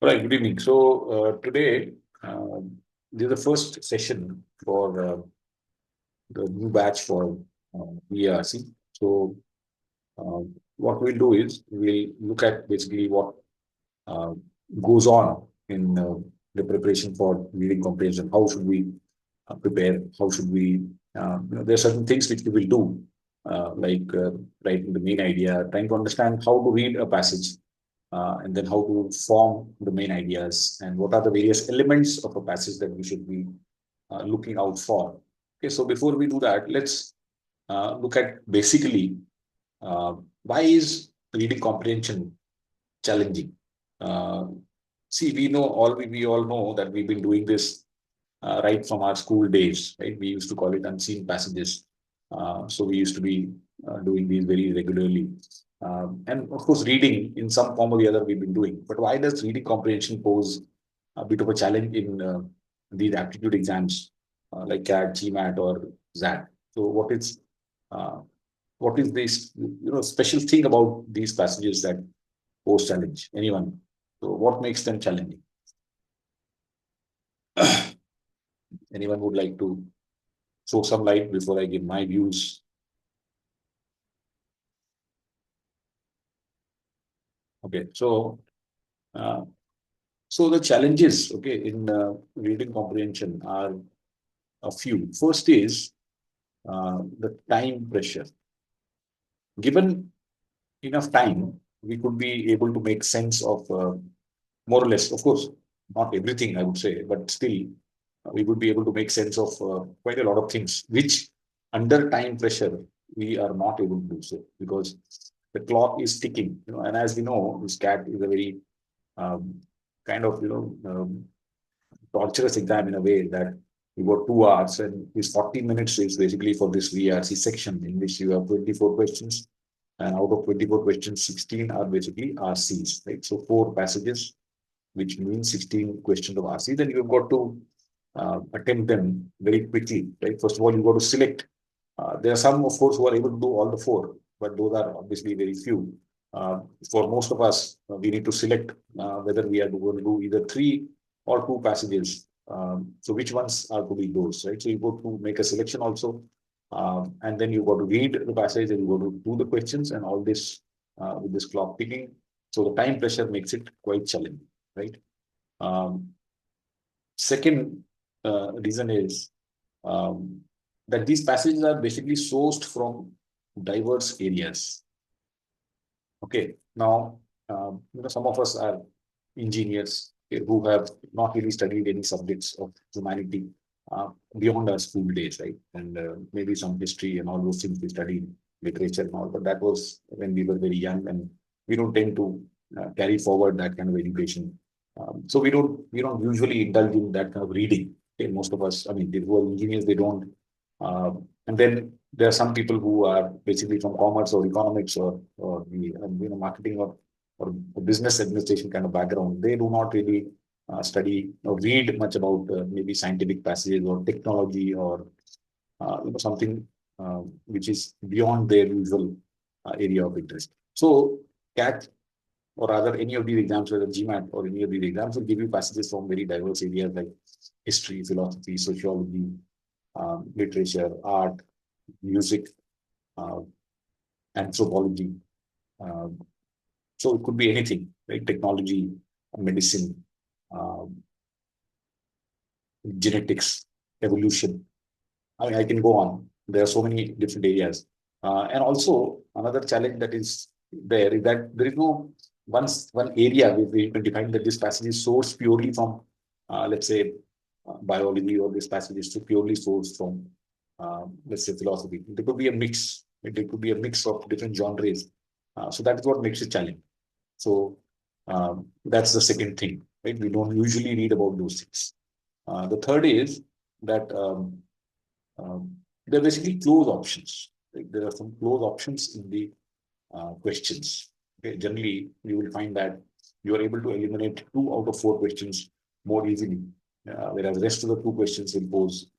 All right, good evening. So today, this is the first session for the new batch for VARC. So uh, what we'll do is we'll look at basically what uh, goes on in the preparation for reading comprehension. How should we prepare? How should we? There are certain things which we will do, like writing the main idea, trying to understand how to read a passage, and then how to form the main ideas, and what are the various elements of a passage that we should be looking out for. Okay, so before we do that, let's look at basically why is reading comprehension challenging. Uh, See, we all know that we've been doing this right from our school days, right? We used to call it unseen passages. So we used to be doing these very regularly. And of course, reading in some form or the other we've been doing. But why does reading comprehension pose a bit of a challenge in these aptitude exams like CAT, GMAT, or XAT? So uh, what is this special thing about these passages that pose challenge? Anyone? So what makes them challenging? Anyone would like to throw some light before I give my views? Okay, uh, so the challenges, okay, in reading comprehension are a few. First is the time pressure. Given enough time, we could be able to make sense of more or less, of course, not everything, I would say, but still, we would be able to make sense of quite a lot of things, which under time pressure, we are not able to do so because the clock is ticking, and as we know, this CAT is a very um, kind of, torturous exam in a way that you got 2 hours and this 40 minutes is basically for this VRC section in which you have 24 questions. And out of 24 questions, 16 are basically RCs, right? So 4 passages, which means 16 questions of RC. Then you've got to attempt them very quickly, right? First of all, you've got to select. There are some, of course, who are able to do all the 4, but those are obviously very few. For most of us, we need to select whether we are going to do either 3 or 2 passages. So which ones are to be those, right? So you go to make a selection also, and then you got to read the passage and you got to do the questions and all this with this clock ticking. So the time pressure makes it quite challenging, right? Um, Second reason is um, that these passages are basically sourced from diverse areas. Okay, now some of us are engineers who have not really studied any subjects of humanity beyond our school days, right? And maybe some history and all those things we studied, literature and all, but that was when we were very young, and we don't tend to carry forward that kind of education. So we don't usually indulge in that kind of reading. Okay, most of us, I mean, they who are engineers, they don't. And then there are some people who are basically from commerce or economics or the marketing or business administration kind of background. They do not really study or read much about maybe scientific passages or technology or something which is beyond their usual area of interest. So CAT or rather any of these exams, whether GMAT or any of these exams, will give you passages from very diverse areas like history, philosophy, sociology, literature, art, music, uh, anthropology. Uh, so it could be anything, right? Technology, medicine, uh, genetics, evolution. I mean, I can go on. There are so many different areas. And also, another challenge that is there is that there is no one area where we can define that this passage is sourced purely from, let's say, biology, or this passage is purely sourced from, let's say, philosophy. There could be a mix. It could be a mix of different genres. So that is what makes it challenging. So that's the second thing, right? We don't usually read about those things. The third is that there are basically close options. Like there are some close options in the questions. Okay? Generally, you will find that you are able to eliminate 2 out of 4 questions more easily, whereas the rest of the 2 questions will pose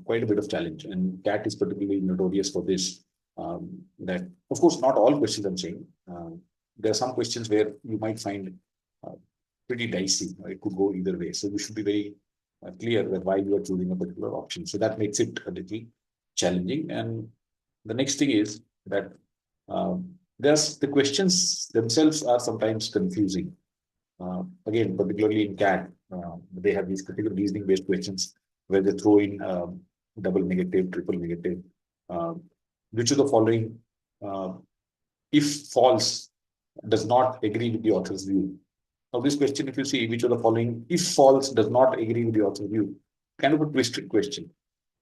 quite a bit of challenge. And CAT is particularly notorious for this. That, of course, not all questions I'm saying. There are some questions where you might find pretty dicey. It could go either way. So we should be very clear that why you are choosing a particular option. So that makes it a little challenging. And the next thing is that there's the questions themselves are sometimes confusing. Again, particularly in CAT, they have these critical reasoning based questions where they throw in double negative, triple negative, uh, which of the following, uh, if false, does not agree with the author's view. Now, this question, if you see which of the following, if false, does not agree with the author's view, kind of a twisted question.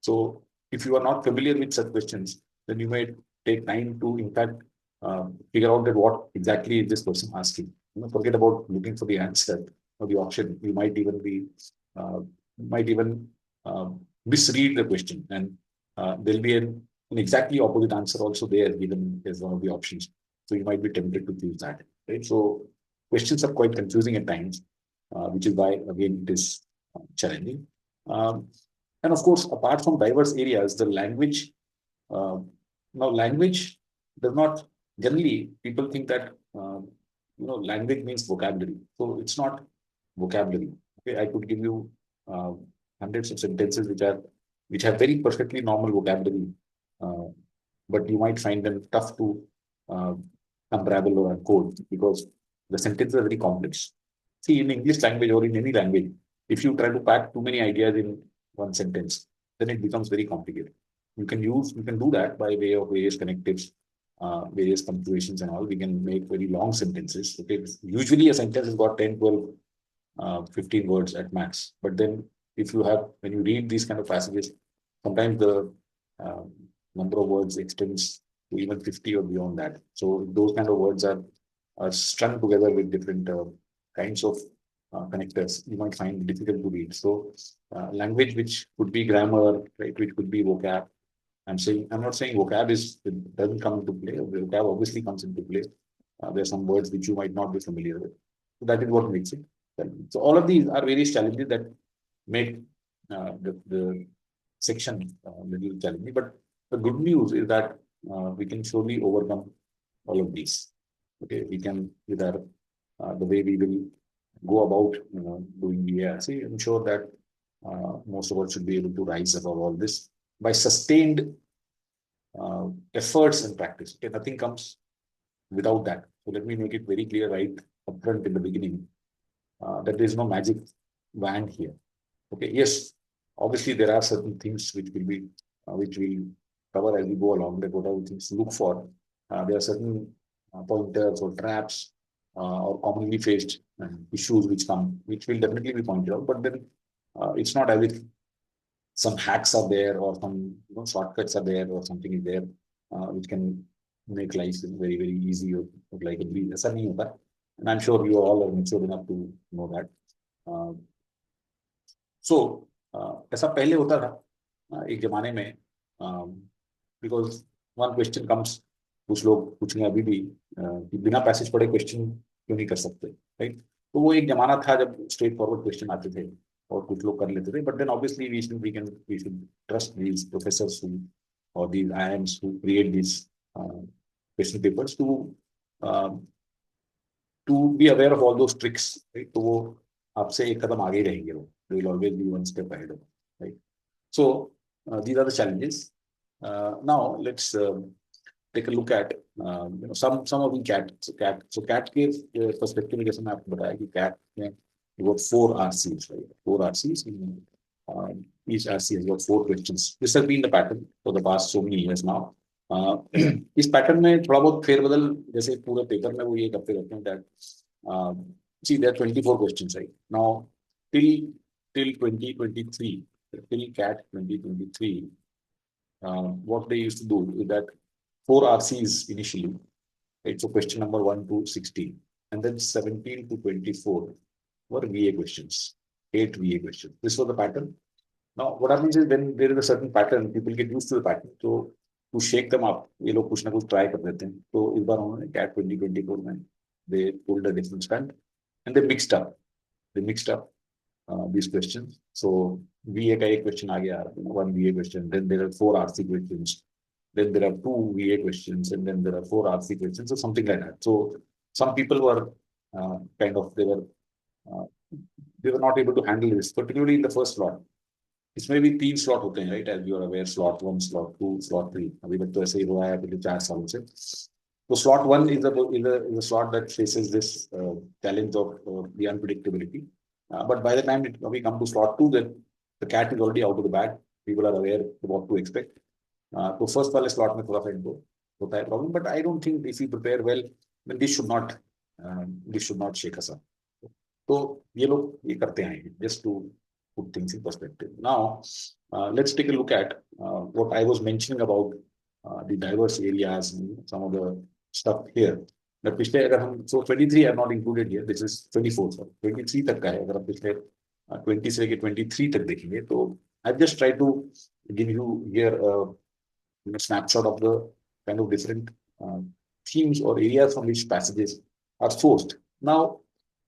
So, if you are not familiar with such questions, then you may take time to, in fact, figure out that what exactly is this person asking. Forget about looking for the answer or the option. You uh, might even uh, misread the question, and there'll be an exactly opposite answer also there given as one of the options. So you might be tempted to choose that. Right. So questions are quite confusing at times, which is why again it is challenging. Um, and of course, apart from diverse areas, the language uh, now language does not generally people think that language means vocabulary. So it's not vocabulary. Okay, I could give you uh, hundreds of sentences which have very perfectly normal vocabulary, uh, but you might find them tough to uh, unravel or uncode because the sentences are very complex. See, in English language or in any language, if you try to pack too many ideas in one sentence, then it becomes very complicated. You can do that by way of various connectives, various punctuations and all. We can make very long sentences. Okay, usually a sentence has got 10, 12, 15 words at max. But then if you have, when you read these kind of passages, sometimes the uh, number of words extends to even 50 or beyond that. So those kind of words are strung together with different kinds of connectors. You might find it difficult to read. So language, which could be grammar, right, which could be vocab. I'm not saying vocab it doesn't come into play. Vocab obviously comes into play. There are some words which you might not be familiar with. So that is what makes it. So all of these are various challenges that make the section a little challenging. But the good news is that we can surely overcome all of these. Okay, we can with our the way we will go about doing the ARC. I'm sure that most of us should be able to rise above all this by sustained efforts and practice. Okay, nothing comes without that. So let me make it very clear right upfront in the beginning that there is no magic wand here. Okay, yes, obviously there are certain things which we'll cover as we go along. That what are the things to look for? There are certain pointers or traps or commonly faced issues which will definitely be pointed out. But then it's not as if some hacks are there or some shortcuts are there or something is there which can make life very easy or like a breeze. ऐसा नहीं होता. And I'm sure you all are mature enough to know that. Uh, so ऐसा पहले होता था एक जमाने में बिकॉज वन क्वेश्चन कम्स कुछ लोग पूछेंगे अभी भी कि बिना पैसेज पढ़े क्वेश्चन क्यों नहीं कर सकते राइट. तो वो एक जमाना था जब स्ट्रेट फॉरवर्ड क्वेश्चन आते थे और कुछ लोग कर लेते थे. But then obviously we should trust these professors who और these IIMs who create these question papers to be aware of all those tricks right. तो वो आपसे एक कदम आगे ही रहेंगे. वो they will always be one step ahead of us, right? So these are the challenges. Now let's take a look at some of the CAT. So CAT के perspective में जैसे मैं आपको बताया कि CAT में वो 4 RCs, right? 4 RCs. Each RC has got 4 questions. This has been the pattern for the past so many years now. इस पैटर्न में थोड़ा बहुत फेरबदल जैसे पूरे पेपर में वो ये करते रहते हैं that see there are 24 questions right now till 2023, till CAT 2023, what they used to do is that 4 RCs initially, right? So question number 1 to 16, and then 17 to 24 were VA questions, 8 VA questions. This was the pattern. Now, what happens is when there is a certain pattern, people get used to the pattern. So to shake them up, ये लोग कुछ ना कुछ try कर देते हैं. तो इस बार उन्होंने CAT 2024 में they pulled a different stunt and they mixed up. These questions. So VA का एक question आ गया, one VA question. Then there are 4 RC questions. Then there are 2 VA questions, and then there are 4 RC questions, or something like that. So some people were they were uh, they were not able to handle this, particularly in the first slot. इसमें भी 3 slot होते हैं, right, as you are aware, slot 1, slot 2, slot 3। अभी तक तो ऐसे ही हुआ है पिछले 4 सालों से। तो slot 1 is a slot that faces this challenge of the unpredictability. But by the time we come to slot 2, then the cat is already out of the bag. People are aware of what to expect. तो first वाले slot में थोड़ा सा इनको होता है problem, but I don't think if you prepare well then this should not shake us up. तो ये लोग ये करते हैं just to put things in perspective. Now, let's take a look at what I was mentioning about the diverse areas and some of the stuff here. But पिछले अगर हम, so 23 are not included here. This is 24, so 23 तक का है। अगर हम पिछले 20 से लेके 23 तक देखेंगे तो I've just tried to give you here a snapshot of the kind of different themes or areas from which passages are sourced. Now,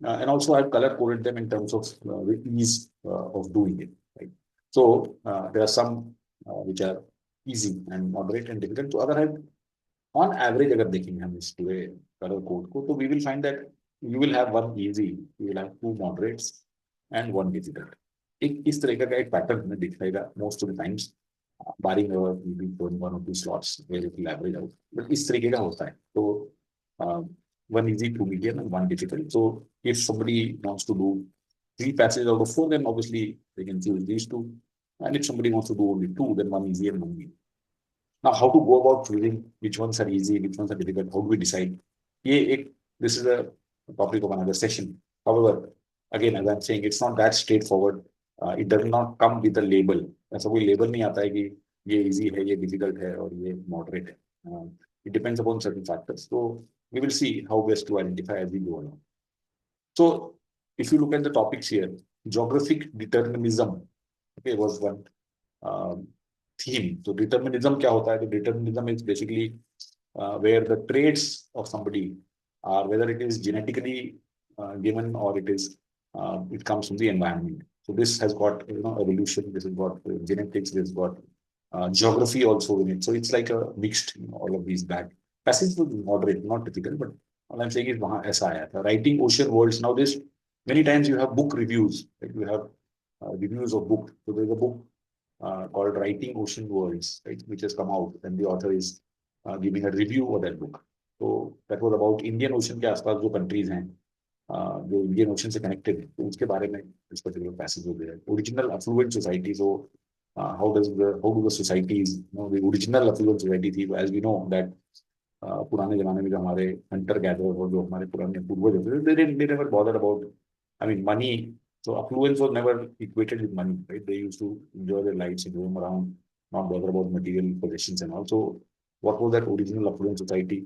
and also I've color coded them in terms of the ease of doing it. Right? So there are some which are easy and moderate and difficult. To other hand, on average, अगर देखेंगे हम इस पूरे color code को, तो we will find that you will have one easy, you will have 2 moderates and 1 difficult. एक इस तरह का एक पैटर्न हमें दिखाएगा most of the times, barring our maybe 1 or 2 slots where it will average out. But इस तरीके का होता है। तो one easy, 2 medium, and 1 difficult. So if somebody wants to do 3 passages out of 4, then obviously they can choose these 2. And if somebody wants to do only 2, then 1 easy and 1 medium. Now, how to go about choosing which ones are easy, which ones are difficult? How do we decide? This is a topic of another session. However, again, as I'm saying, it's not that straightforward. It does not come with a label. ऐसा कोई label नहीं आता है कि ये easy है, ये difficult है और ये moderate है. It depends upon certain factors. So we will see how best to identify as we go along. So if you look at the topics here, geographic determinism, okay, was one theme. So determinism क्या होता है? तो determinism is basically where the traits of somebody are, whether it is genetically given or it comes from the environment. So this has got evolution, this has got genetics, this has got geography also in it. So it's like a mixed, all of these back. Passage was moderate, not difficult, but all I'm saying is वहाँ ऐसा आया था. Writing ocean worlds. Now this, many times you have book reviews, like you have reviews of book. So there's a book called Writing Ocean Worlds, right, which has come out, and the author is giving a review of that book. So that was about Indian Ocean के आसपास जो countries हैं, जो Indian Ocean से connected है, तो उसके बारे में इस particular passage हो गया है. Original affluent society. So how do the societies, the original affluent society थी, as we know that पुराने जमाने में जो हमारे hunter gatherers और जो हमारे पुराने पूर्वज होते थे, they never bothered about, I mean, money. So affluence was never equated with money, right? They used to enjoy their lives and roam around, not bother about material possessions and all. So what was that original affluent society?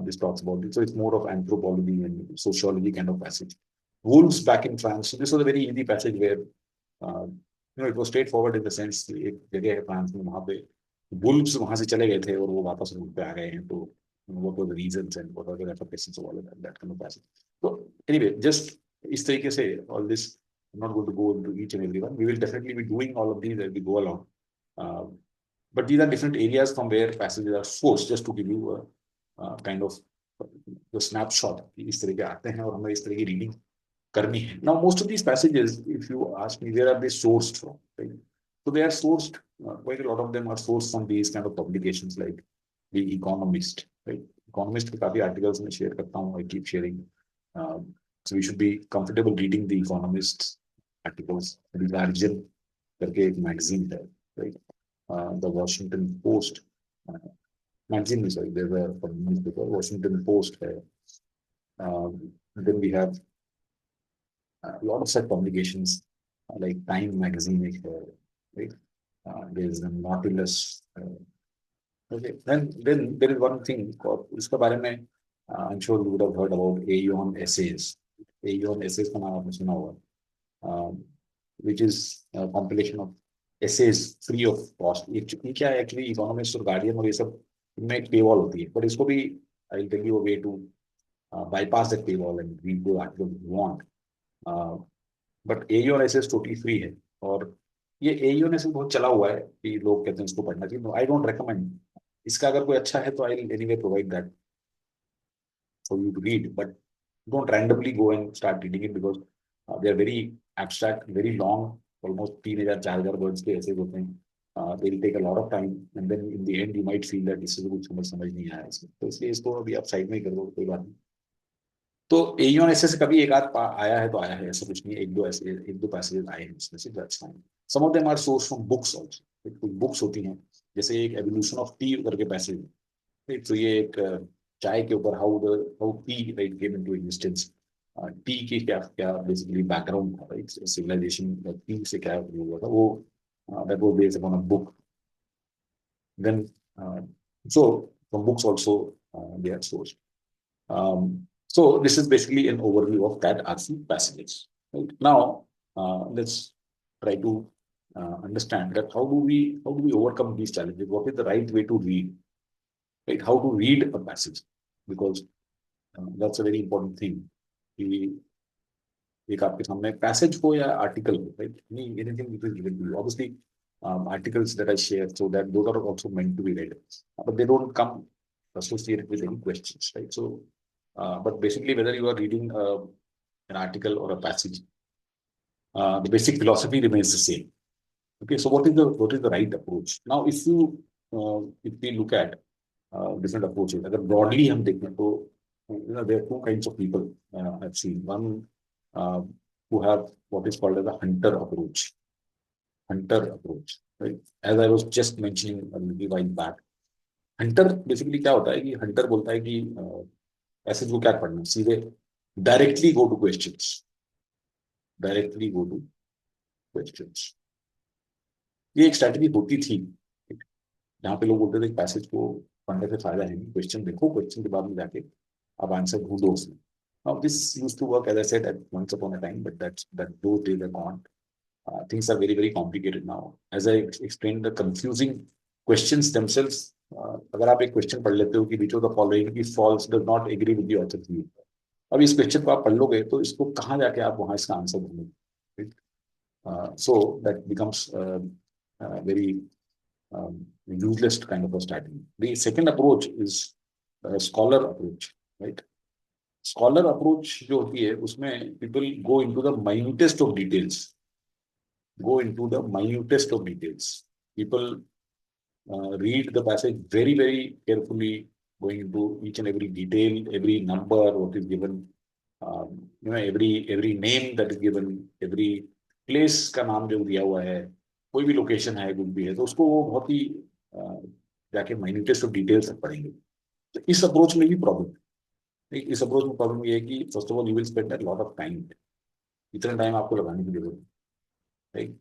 This talks about it. So it's more of anthropology and sociology kind of passage. Wolves back in France. So this was a very easy passage where it was straightforward in the sense कि एक जगह है France में, वहाँ पे wolves वहाँ से चले गए थे और वो वापस रूट पे आ गए हैं. तो what were the reasons and what are the repercussions of all of that kind of passage. So anyway, just इस तरीके से all this, I'm not going to go into each and every one. We will definitely be doing all of these as we go along. But these are different areas from where passages are sourced, just to give you a kind of the snapshot. इस तरह के आते हैं और हमें इस तरह की reading करनी है. Now, most of these passages, if you ask me, where are they sourced from? Right? So they are sourced, quite a lot of them are sourced from these kind of publications like The Economist. Right? Economist के काफी articles मैं share करता हूँ. I keep sharing. So we should be comfortable reading The Economist articles. The Guardian करके एक magazine है, right? The Washington Post magazine, sorry, there's a newspaper, Washington Post है. Then we have a lot of such publications like Time magazine है, right? There's the Nautilus. Okay. Then there is one thing called, उसके बारे में I'm sure you would have heard about Aeon Essays. Aeon Essays का नाम आपने सुना होगा, which is a compilation of essays free of cost. ये क्या है actually, Economist और Guardian और ये सब इनमें एक paywall होती है, but इसको भी I'll tell you a way to bypass that paywall and read the articles you want. But Aeon Essays totally free है, और ये Aeon Essays बहुत चला हुआ है कि लोग कहते हैं इसको पढ़ना चाहिए. I don't recommend. इसका अगर कोई अच्छा है तो I'll anyway provide that for you to read, but don't randomly go and start reading it, because They are very abstract, very long, almost 3,000 4,000 words के ऐसे होते हैं. They will take a lot of time, and then in the end you might feel that इससे कुछ समझ नहीं आया इसमें, तो इसलिए इसको अभी आप साइड में ही कर दो, कोई बात नहीं. तो एईओन ऐसे से कभी एक आध आया है तो आया है, ऐसा कुछ नहीं. एक दो पैसेज आए हैं इसमें से, that's fine. Some of them are source from books also. कुछ बुक्स होती हैं, जैसे एक एवोल्यूशन ऑफ टी करके पैसेज है, right? तो ये एक चाय के ऊपर how tea right came into existence. Tea की क्या क्या बेसिकली बैकग्राउंड था, राइट? सिविलाइजेशन टी से क्या हुआ था वो, that was based upon a book. Then so from books also they are sourced. So this is basically an overview of that RC passages. Right? Now let's try to understand that how do we overcome these challenges? What is the right way to read? Right? How to read a passage? Because that's a very important thing. कि एक आपके सामने passage हो या article हो, right? Anything which is given to you, obviously articles that I share, so that those are also meant to be read, but they don't come associated with any questions, right? So but basically whether you are reading an article or a passage, the basic philosophy remains the same. Okay, so what is the right approach? Now if we look at different approaches, अगर broadly हम देखें तो there are two kinds of people I've seen. One uh, who have what is called as a hunter approach, right? As I was just mentioning a little while back, hunter basically क्या होता है कि hunter बोलता है कि ऐसे जो क्या पढ़ना, सीधे directly go two questions, directly go two questions. ये एक स्ट्रैटेजी होती थी जहाँ पे लोग बोलते थे पैसेज को पढ़ने से फायदा है नहीं, क्वेश्चन देखो, क्वेश्चन के बाद में जाके आप आंसर ढूंढो उसमें. Now this used to work, as I said, at once upon a time, but that those days are gone. Things are very complicated now. As I explained, the confusing questions themselves. अगर आप एक question पढ़ लेते हो कि which of the following is false, does not agree with the author's view. अब इस question को आप पढ़ लोगे तो इसको कहाँ जाके आप वहां इसका answer ढूंढोगे? So that becomes very useless kind of a strategy. The second approach is a scholar approach, right? Scholar approach जो होती है उसमें people go into the minutest of details. People read the passage very carefully, going into each and every detail, every number what is given, every name that is given, every place का नाम जो दिया हुआ है, कोई भी location है कुछ भी है तो उसको वो बहुत ही जाके माइन्यूटेस्ट ऑफ डिटेल्स तक पढ़ेंगे. तो इस अप्रोच में भी प्रॉब्लम है. इस अप्रोच में प्रॉब्लम ये है कि first of all you will spend a lot of time. इतना टाइम आपको लगाने की जरूरत है, राइट?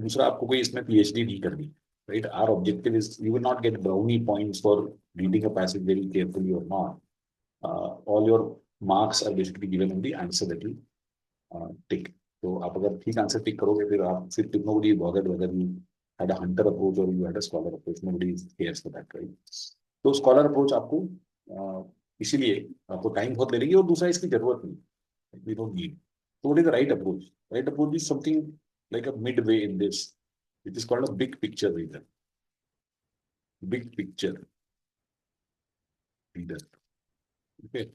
दूसरा, आपको कोई इसमें पीएचडी नहीं करनी, right? Our objective is you will not get brownie points for reading a passage very carefully or not. All your marks are basically given on the answer that you tick. तो आप अगर ठीक answer tick करोगे फिर nobody bothered whether you had a hunter approach or you had a scholar approach. Nobody cares for that, right? तो scholar approach आपको इसीलिए आपको टाइम बहुत ले लेगी, और दूसरा इसकी जरूरत नहीं, we don't need. So what is the right approach? Right approach is something like a midway in this. It is called a big picture reader. Big picture reader. Okay.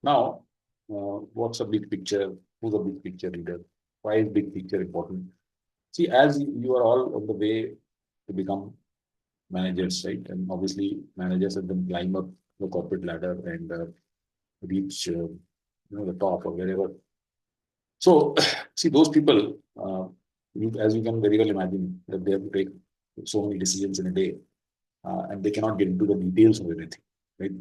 Now, what's a big picture? Who's a big picture reader? Why is big picture important? See, as you are all on the way to become managers, right? And obviously, managers have them climb up the corporate ladder and reach, the top or wherever. So, see, those people, as you can very well imagine, that they have to take so many decisions in a day, and they cannot get into the details of everything, right?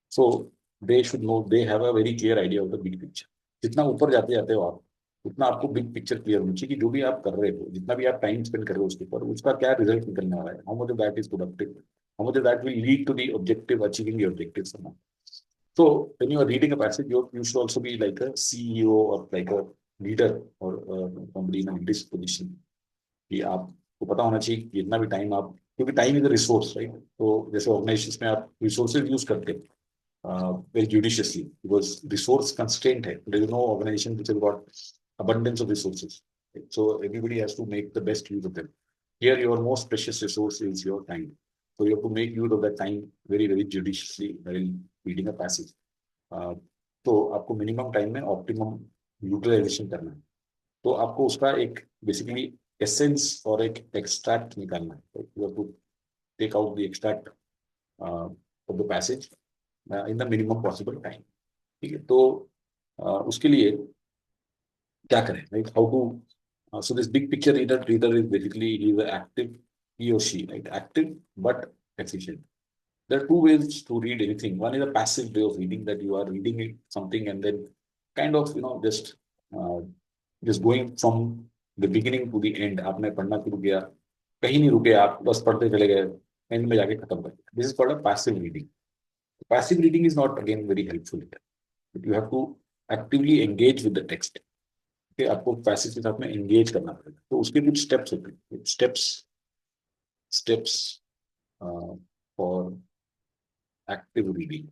So they should know, they have a very clear idea of the big picture. जितना ऊपर जाते जाते हो आप, उतना आपको big picture clear होनी चाहिए कि जो भी आप कर रहे हो, जितना भी आप टाइम स्पेंड कर रहे हो उसके ऊपर, उसका क्या रिजल्ट निकलने वाला है. How much of that is productive, how much of that will lead to the objective, achieving the objectives or not. So when you are reading a passage, you should also be like a CEO or like a leader or somebody in a leadership position. कि आपको पता होना चाहिए कि जितना भी time आप, क्योंकि time is a resource, right? तो जैसे ऑर्गेनाइजेशन में आप रिसोर्सेज यूज करते हैं very judiciously because resource constraint hai. There is no organization which has got abundance of resources. So everybody has to make the best use of them. Here, your most precious resource is your time. So you have to make use of that time very judiciously while reading a passage. तो आपको minimum time में optimum utilisation करना है, तो आपको उसका एक basically essence और एक एक्सट्रैक्ट निकालना है. You have to take out the extract of the passage in the minimum possible time. ठीक है, तो उसके लिए क्या करें, right? How to, so this big picture reader is basically he is active, he or she, right? Active but efficient. There are two ways to read anything. One is a passive way of reading, that you are reading it, something and then kind of uh, just going from the beginning to the end. आपने पढ़ना शुरू किया, कहीं नहीं रुके आप, बस पढ़ते चले गए, एंड में जाके खत्म कर दिया. This is called a passive reading. Passive reading is not again very helpful. You have to actively engage with the text. कि आपको पैसेज के साथ में एंगेज करना पड़ेगा. तो उसके कुछ स्टेप्स होते हैं, स्टेप्स फॉर एक्टिव रीडिंग.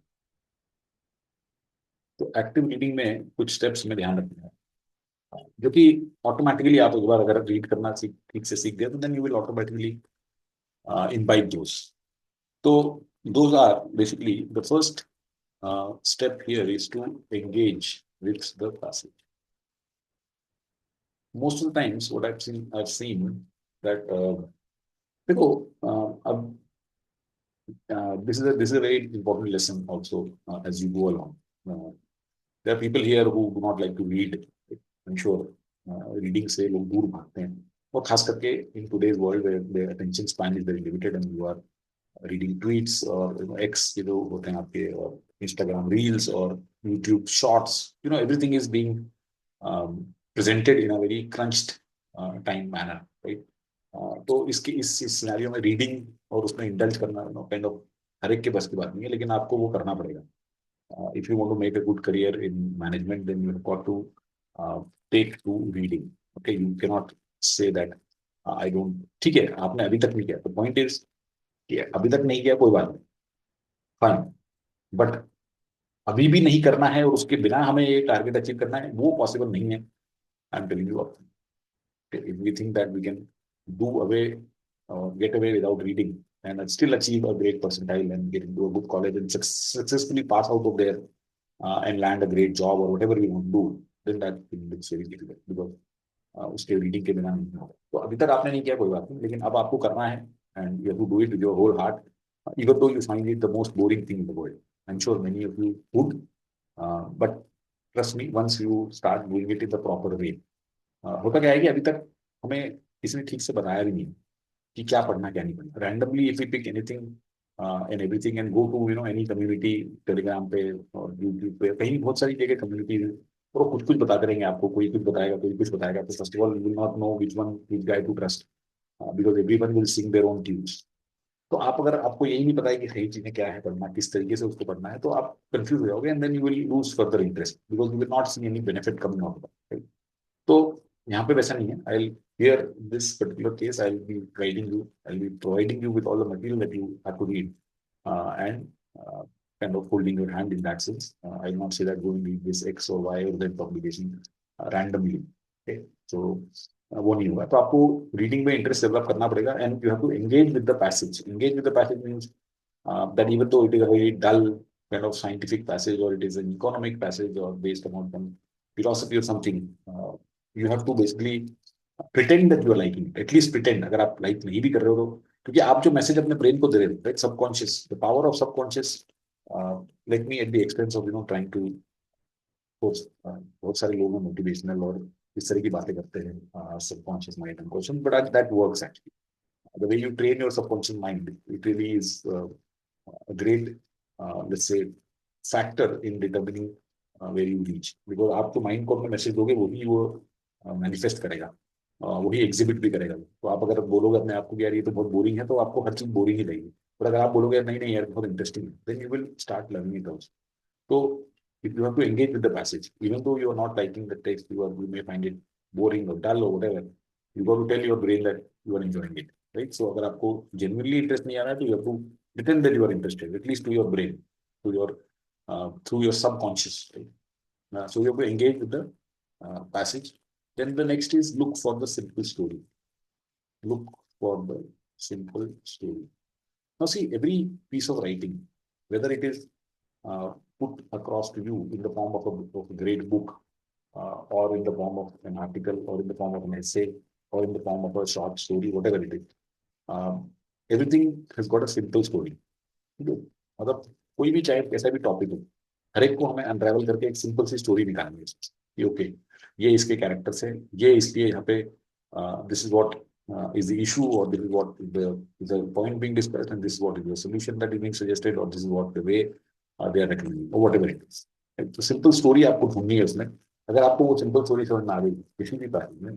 तो एक्टिव रीडिंग में कुछ स्टेप्स में ध्यान रखना है, जो कि ऑटोमेटिकली आप एक बार अगर रीड करना ठीक से सीख गए तो then you will automatically imbibe those. तो those are basically the first step here is to engage with the passage. Most of the times, what I've seen that देखो, अब this is a very important lesson also as you go along. There are people here who do not like to read. I'm sure reading से लोग दूर भागते हैं, और खास करके in today's world where their attention span is very limited and you are reading tweets or X ये जो होते हैं आपके, और Instagram reels or YouTube shorts, everything is being presented in a very crunched time manner, right? तो इसकी इस scenario में रीडिंग और उसमें इंडल्ज करना काइंड ऑफ हर एक के बस की बात नहीं है, लेकिन आपको वो करना पड़ेगा. If you want to make a good career in management, then you have got to take to reading. Okay, you cannot say that I don't. ठीक है, आपने अभी तक नहीं किया, तो पॉइंट इज कि अभी तक नहीं किया कोई बात नहीं, फाइन, बट अभी भी नहीं करना है और उसके बिना हमें ये टारगेट अचीव करना है, वो पॉसिबल नहीं है. I am telling you. If we think that we can do away, get away without reading and still achieve a great percentile and get into a good college and successfully pass out of there and land a great job or whatever we want to do, then that looks very difficult because उसके reading के बिना नहीं होगा. तो अभी तक आपने नहीं किया कोई बात नहीं, लेकिन अब आपको करना है and you have to do it with your whole heart, even though you find it the most boring thing in the world. I'm sure many of you would, but trust me, once you start doing it in the proper way. होता क्या है कि अभी तक हमें किसी ने ठीक से बताया भी नहीं कि क्या पढ़ना क्या नहीं पढ़ना. Randomly if we pick anything and everything and go to any community, Telegram पे और यूट्यूब पे, कहीं बहुत सारी जगह कम्युनिटीज है, और वो कुछ कुछ बताते रहेंगे आपको, कोई कुछ बताएगा कोई कुछ बताएगा. तो first of all you will not know which guy to trust, because everyone will sing their own tunes. तो आप अगर आपको यही नहीं पता है कि सही चीजें क्या है, पढ़ना किस तरीके से उसको पढ़ना है, तो आप कंफ्यूज हो जाओगे and then you will lose further interest because you will not see any benefit coming out. तो यहाँ पे वैसा नहीं है. I here this particular case I will be guiding you, I will be providing you with all the material that you have to read and kind of holding your hand in that sense. I will not say that go and read this X or Y or Z publication randomly. Okay, so वो नहीं होगा. तो आपको reading में interest develop करना पड़ेगा and you have to engage with the passage. Engage with the passage means that even though it is a very dull kind of scientific passage or it is an economic passage or based upon some philosophy or something, you have to basically pretend that you are liking it. At least pretend. अगर आप like नहीं भी कर रहे हो तो, क्योंकि आप जो मैसेज अपने ब्रेन को दे रहे हो, right, subconscious, the power of subconscious, let me at the expense of trying to, बहुत सारे लोग हैं मोटिवेशनल और इस तरह की बातें करते हैं subconscious mind and question, but that works actually. The way you train your subconscious mind, it really is a great, let's say, factor in determining where you reach. Because आप तो माइंड को अपने मैसेज दोगे, वही वो manifest करेगा, वही exhibit भी करेगा. तो आप अगर बोलोगे अपने आप को कि यार ये तो बहुत बोरिंग है, तो आपको हर चीज बोरिंग ही लगेगी. और अगर आप बोलोगे नहीं नहीं यार बहुत इंटरेस्टिंग है, then you will start learning it also. तो if you have to engage with the passage, even though you are not liking the text, you may find it boring or dull or whatever, you got to tell your brain that you are enjoying it, right? So अगर आपको genuinely interest नहीं आ रहा है, तो you have to pretend that you are interested, at least to your brain, to your through your subconscious, right? So you have to engage with the passage. Then the next is look for the simple story. Look for the simple story. Now see, every piece of writing, whether it is put across to you in the form of a great book, or in the form of an article, or in the form of an essay, or in the form of a short story, whatever it is. Everything has got a simple story. ठीक है? मतलब कोई भी चाहे कैसा भी topic हो, हर एक को हमें अनरेवल करके एक सिंपल सी स्टोरी निकालनी है कि ओके, ये इसके कैरेक्टर्स है, ये इसलिए यहाँ पे this is what is the issue, or this is what the point being discussed, and this is what is the solution that is being suggested, or this is what the way they are recommending, or whatever it is. तो simple story आपको ढूंढनी है उसमें. अगर आपको वो simple story समझ में आ गई किसी भी बारे में,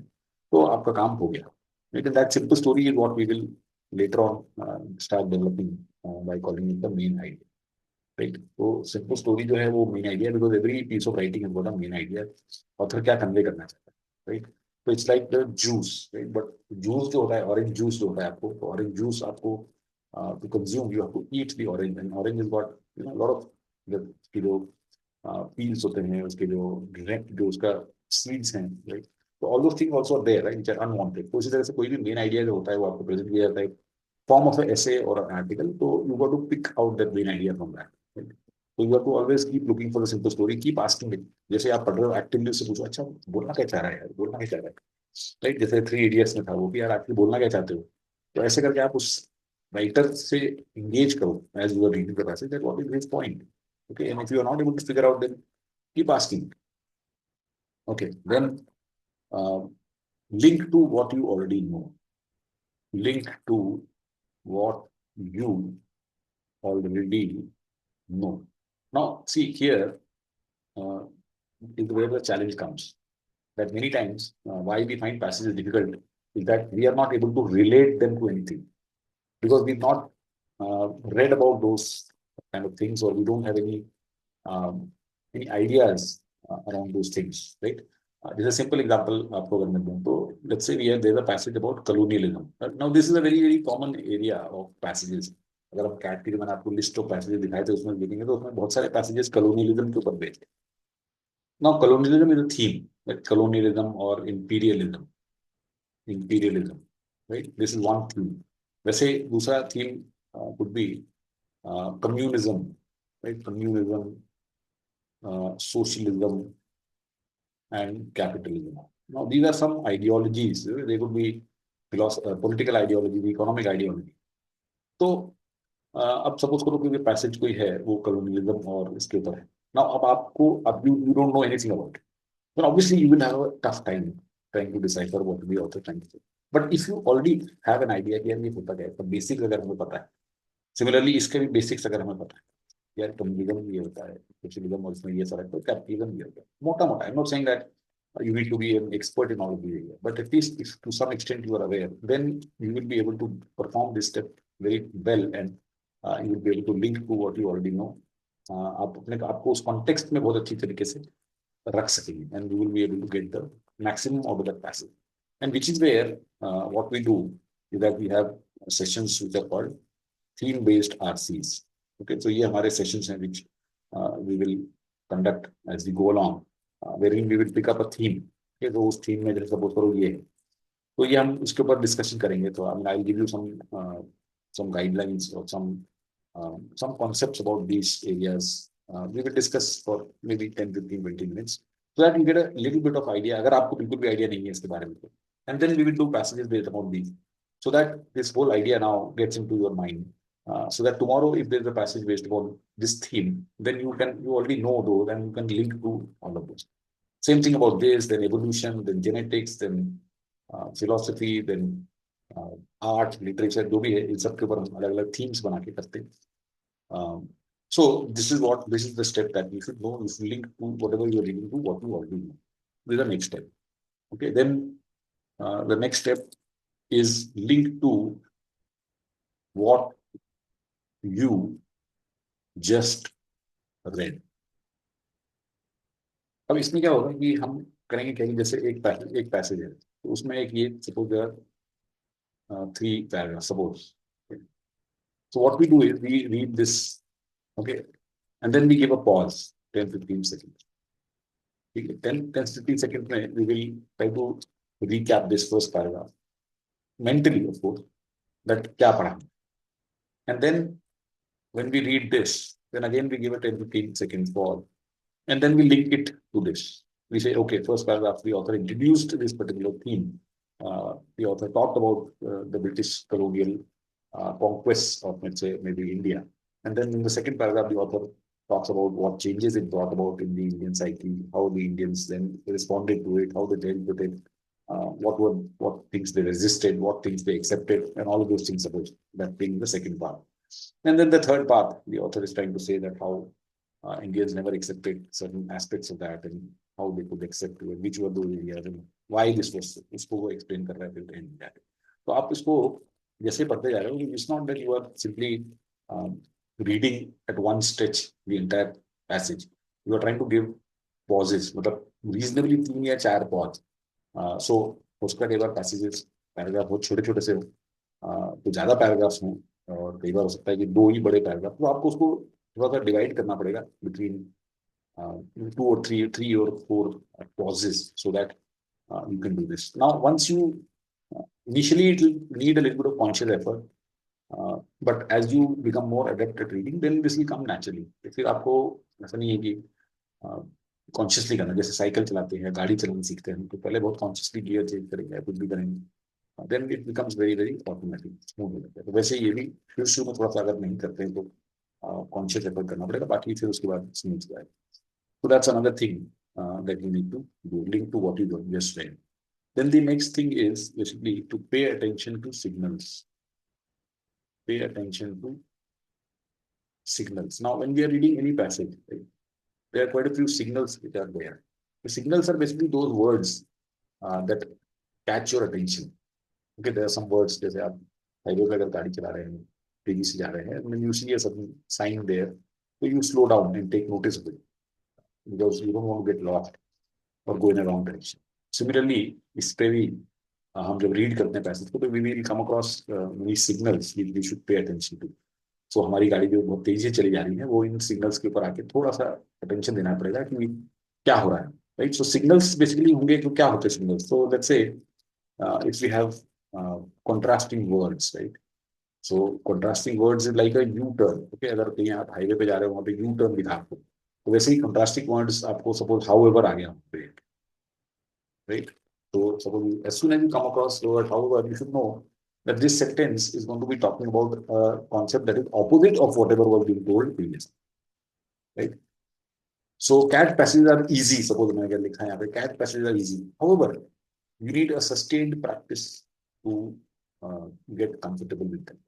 तो आपका काम हो गया. लेकिन that simple story is what we will later on start developing by calling it the main idea. Right. तो सिंपल स्टोरी जो है वो main idea, because every piece of writing is got a main idea. Author क्या convey करना चाहता है, right. तो it's like the juice, right. But juice जो होता है, ऑरेंज जूस जो होता है आपको, तो ऑरेंज जूस आपको to consume you have to eat the orange, and orange is got lot of उसकी जो पील्स होते हैं, उसके जो डायरेक्ट जो उसका सीड्स हैं, राइट. तो all those things also there, right, which are unwanted. तो इसी तरह से कोई भी मेन आइडिया जो होता है वो आपको प्रेजेंट किया जाता है form of an essay or an article. So you got to pick out that main idea from that. Right? So you have to always keep looking for the simple story, keep asking it. जैसे आप पढ़ रहे हो actively उससे पूछो, अच्छा बोलना क्या चाह रहा है यार, बोलना क्या चाह रहा है, राइट. जैसे थ्री इडियट्स में था वो कि यार आप बोलना क्या चाहते हो. तो ऐसे करके आप उस राइटर से engage करो as you are reading the passage, that what is his point. Okay, and if you are not able to figure out, then keep asking. Okay, then uh, link to what you already know. Link to what you already know. Now, see here uh, is where the challenge comes. That many times, why we find passages difficult is that we are not able to relate them to anything, because we've not read about those kind of things, or we don't have any ideas around those things, right? This is a simple example आपको अगर मैं दूं तो let's say there's a passage about colonialism. Now this is a very common area of passages. अगर हम cat की जो मैंने आपको लिस्ट ऑफ पैसेजेस दिखाए थे उसमें देखेंगे तो उसमें बहुत सारे पैसेजेस कलोनियलिज्म के ऊपर बेस्ड है. Now colonialism is a theme, colonialism और imperialism, right? This is one theme. वैसे दूसरा theme could be communism, right? Communism, socialism, and capitalism. Now, these are some ideologies. They could be political ideology, economic ideology. तो अब suppose करो कि passage कोई है वो कलोनियलिज्म और इसके ऊपर है. नाउ अब आपको अब you don't know anything about it, then obviously you will have a tough time trying to decipher what the author trying to say. But if you already have an idea कि यार ये होता क्या है, तो बेसिक्स अगर हमें पता है, सिमिलरली इसके भी बेसिक्स अगर हमें पता है, यार कम्युनिज्म ये होता है, सोशलिज्म और इसमें ये सारा, तो कैपिटलिज्म ये होता है, मोटा मोटा. I am not saying that you need to be an expert in all of these areas, but at least if to some extent you are aware, then you will be able to perform this step very well, and you will be able to link to what you already know. आप अपने आपको उस context में बहुत अच्छी तरीके से रख सकेंगे, and you will be able to get the maximum out of that passage. And which is where what we do is that we have sessions which are called theme based RCs. Okay, so ये हमारे sessions हैं which we will conduct as we go along, wherein we will pick up a theme. Okay, तो उस theme में जैसे suppose करो ये है, तो ये हम इसके ऊपर डिस्कशन करेंगे. तो I mean, I'll give you some guidelines or some concepts about these areas. We will discuss for maybe 10, 15, 20 minutes so that you get a little bit of idea. अगर आपको बिल्कुल भी idea नहीं है इसके बारे में, and then we will do passages based upon these, so that this whole idea now gets into your mind. So that tomorrow, if there's a passage based upon this theme, then you already know those and you can link to all of those. Same thing about this, then evolution, then genetics, then philosophy, then art, literature, जो भी है इन सब के ऊपर हम अलग अलग themes बना के करते हैं. So this is the step that you should know. You should link to whatever you are reading to what you already know. This is the next step. Okay, then the next step is linked to what you just read. अब इसमें क्या होगा कि हम करेंगे क्या, जैसे एक पैसेज है तो उसमें एक ये suppose 3 paragraphs suppose. So what we do is we read this, okay, and then we give a pause 10-15 seconds. 10-15 seconds we will try to recap this first paragraph mentally, of course, that kya padha. And then when we read this, then again we give a 10-15 seconds pause, and then we link it to this. we say, okay, first paragraph, the author introduced this particular theme. The author talked about the British colonial conquests of, let's say, maybe India. And then in the second paragraph, the author talks about what changes it brought about in the Indian psyche, how the Indians then responded to it, how they dealt with it, what things they resisted, what things they accepted, and all of those things about that being the second part. And then the third part, the author is trying to say that how Indians never accepted certain aspects of that and how they could accept it, which were those areas and why this was, उसको वो explain कर रहा है फिर end that. तो आप इसको जैसे पढ़ते जा रहे हो, it's not that you are simply reading at one stretch the entire passage. You are trying to give pauses, मतलब reasonably 3 या 4 pause. So उसका कई बार passages पैराग्राफ बहुत छोटे छोटे से तो ज्यादा पैराग्राफ्स हों और कई बार हो सकता है कि 2 ही बड़े पैराग्राफ, तो आपको उसको थोड़ा सा डिवाइड करना पड़ेगा between 2 or 3 or 4 pauses so that you can do this. Now, once you initially it will need a little bit of conscious effort, but as you become more adept at reading, then this will come naturally. फिर आपको ऐसा नहीं है कि consciously करना, जैसे cycle चलाते हैं, गाड़ी चलाना सीखते हैं, तो पहले बहुत कॉन्शियसली गियर चेंज करेंगे, कुछ भी करेंगे, then it becomes very very automatic, smooth हो जाता है. तो वैसे ये भी शुरू में थोड़ा सा अगर नहीं करते हैं तो कॉन्शियस एफर्ट करना पड़ेगा, बाकी फिर उसके बाद स्मूथ जाएगा. So that's another thing that you need to do, linked to what you just read. Then the next thing is basically to pay attention to signals. Pay attention to signals. Now, when we are reading any passage, right, there are quite a few signals which are there. The signals are basically those words that catch your attention. Okay, there are some words, जैसे आप highway पे अगर गाड़ी चला रहे हैं, तेजी से जा रहे हैं, when you see a certain sign there, so you slow down and take notice of it, because you don't want to get lost or go in a wrong direction. Similarly, इस पे भी हम जब रीड करते हैं passage को, तो we will come across many signals we should pay attention to. So हमारी गाड़ी जो बहुत तेजी से चली जा रही है, वो इन सिग्नल्स के ऊपर आके थोड़ा सा अटेंशन देना पड़ेगा कि क्या हो रहा है, राइट. सो सिग्नल्स बेसिकली होंगे, तो क्या होते हैं signals? So let's say if we have contrasting words, right? So contrasting words is like a U-turn. Okay, अगर कहीं आप हाईवे पे जा रहे हो, वहाँ पे U-turn दिखा आपको, तो वैसे ही contrasting words आपको suppose however आ गया, right? So suppose as soon as you come across the word however, you should know that this sentence is going to be talking about a concept that is opposite of whatever was being told previously, right? So cat passages are easy. Suppose मैंने क्या लिखा है यहाँ पे, cat passages are easy. However, you need a sustained practice to get comfortable with them.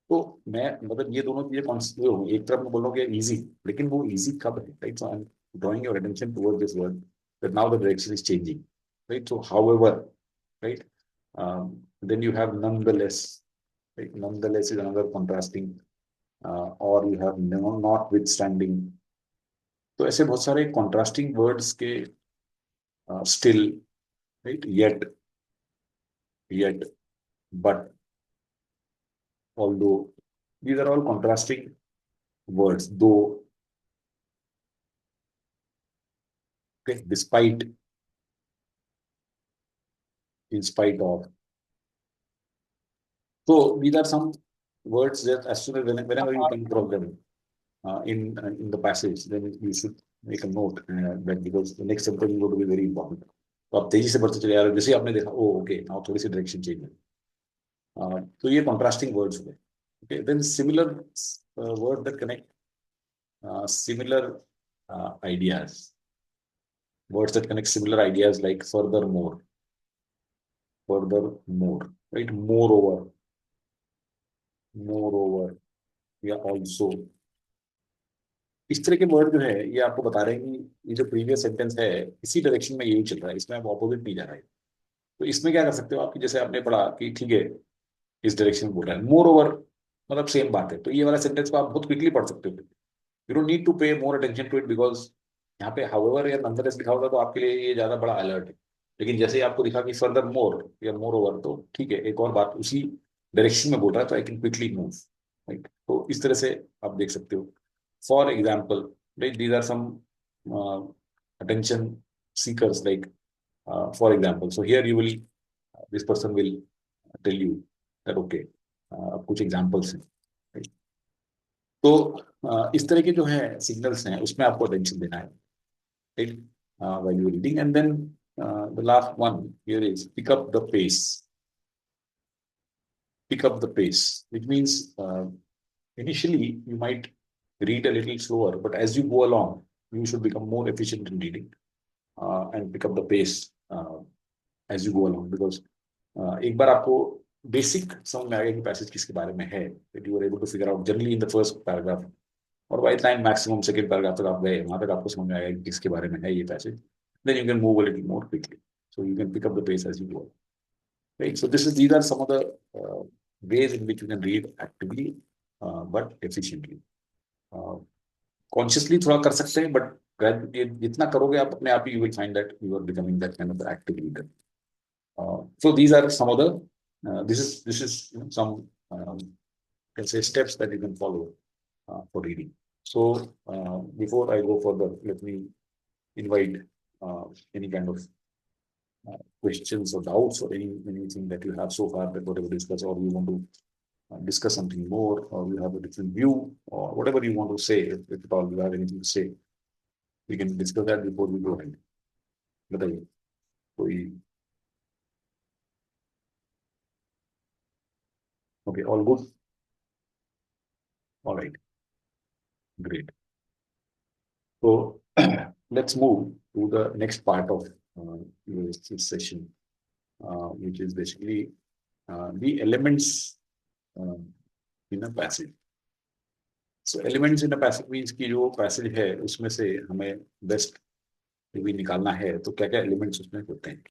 तो मैं मतलब ये दोनों चीजें कॉन्सेप्ट हूँ, एक तरफ मैं बोल रहा हूँ कि इजी, लेकिन वो इजी कब है, right? So I am drawing your attention toward this word that now the direction is changing, right? So however, right, then you have nonetheless, right? Nonetheless is another contrasting, or you have notwithstanding. तो ऐसे बहुत सारे contrasting words के still, right, yet, but, although, these are all contrasting words. Though, okay, despite, in spite of. So these are some words that as soon as whenever you come across them in the passage, then you should make a note that, because the next sentence is going to be very important. तो आप तेजी से बढ़ते चले जा रहे हो, जैसे आपने देखा, ओ ओके, नाउ थोड़ी सी डायरेक्शन चेंज है. तो ये कॉन्ट्रास्टिंग वर्ड्स हुए. Okay, then similar words that connect similar ideas. Words that connect similar ideas like furthermore, right? Moreover, या also. इस तरह के वर्ड जो है, ये आपको बता रहे हैं कि ये जो प्रीवियस सेंटेंस है, इसी डायरेक्शन में यही चल रहा है, इसमें आप ऑपोजिट नहीं जा रहा है. तो इसमें क्या कर सकते हो आप, कि जैसे आपने पढ़ा कि ठीक है, इस डायरेक्शन में बोल रहा है, मोर ओवर मतलब सेम बात है, तो ये वाला सेंटेंस को आप बहुत क्विकली पढ़ सकते हो. You don't need to pay more attention to it, because यहाँ पे हाउएवर या नॉनदलेस लिखा होगा तो आपके लिए ये ज्यादा बड़ा अलर्ट है. लेकिन जैसे आपको दिखा कि फर्दर मोर या मोर ओवर, तो ठीक है, एक और बात उसी डायरेक्शन में बोल रहा है, तो I can quickly move, right? तो इस तरह से आप देख सकते हो. For example, these are some attention seekers, like for example, so here you will, this person will tell you that okay, अब कुछ examples हैं, right? तो इस तरह के जो है सिग्नल्स हैं, उसमें आपको अटेंशन देना है, right? while you're reading. And then the last one here is pick up the pace. Pick up the pace, which means initially you might read a little slower, but as you go along, you should become more efficient in reading and pick up the pace as you go along. Because एक बार आपको basic समझ में आ गया कि passage किसके बारे में है, that you are able to figure out generally in the first paragraph और by the time maximum second paragraph तक आप गए, वहां तक आपको समझ में आएगा कि किसके बारे में है ये passage. Then you can move a little more quickly. So you can pick up the pace as you go. Right. So these are some of the ways in which you can read actively, but efficiently. Consciously थोड़ा कर सकते हैं, but जितना करोगे आप अपने आप ही you will find that you are becoming that kind of active reader. So these are some of the this is you know, some let's say steps that you can follow for reading. So before I go further, let me invite any kind of questions or doubts or anything that you have so far that whatever discuss, or you want to discuss something more, or you have a different view, or whatever you want to say. If at all you have anything to say, we can discuss that before we go ahead. बताइए कोई. Okay, all good. All right, great. So let's move to the next part of this session, which is basically the elements in a passage. So elements in a passage means कि जो passage है उसमें से हमें best भी निकालना है तो क्या क्या elements उसमें होते हैं.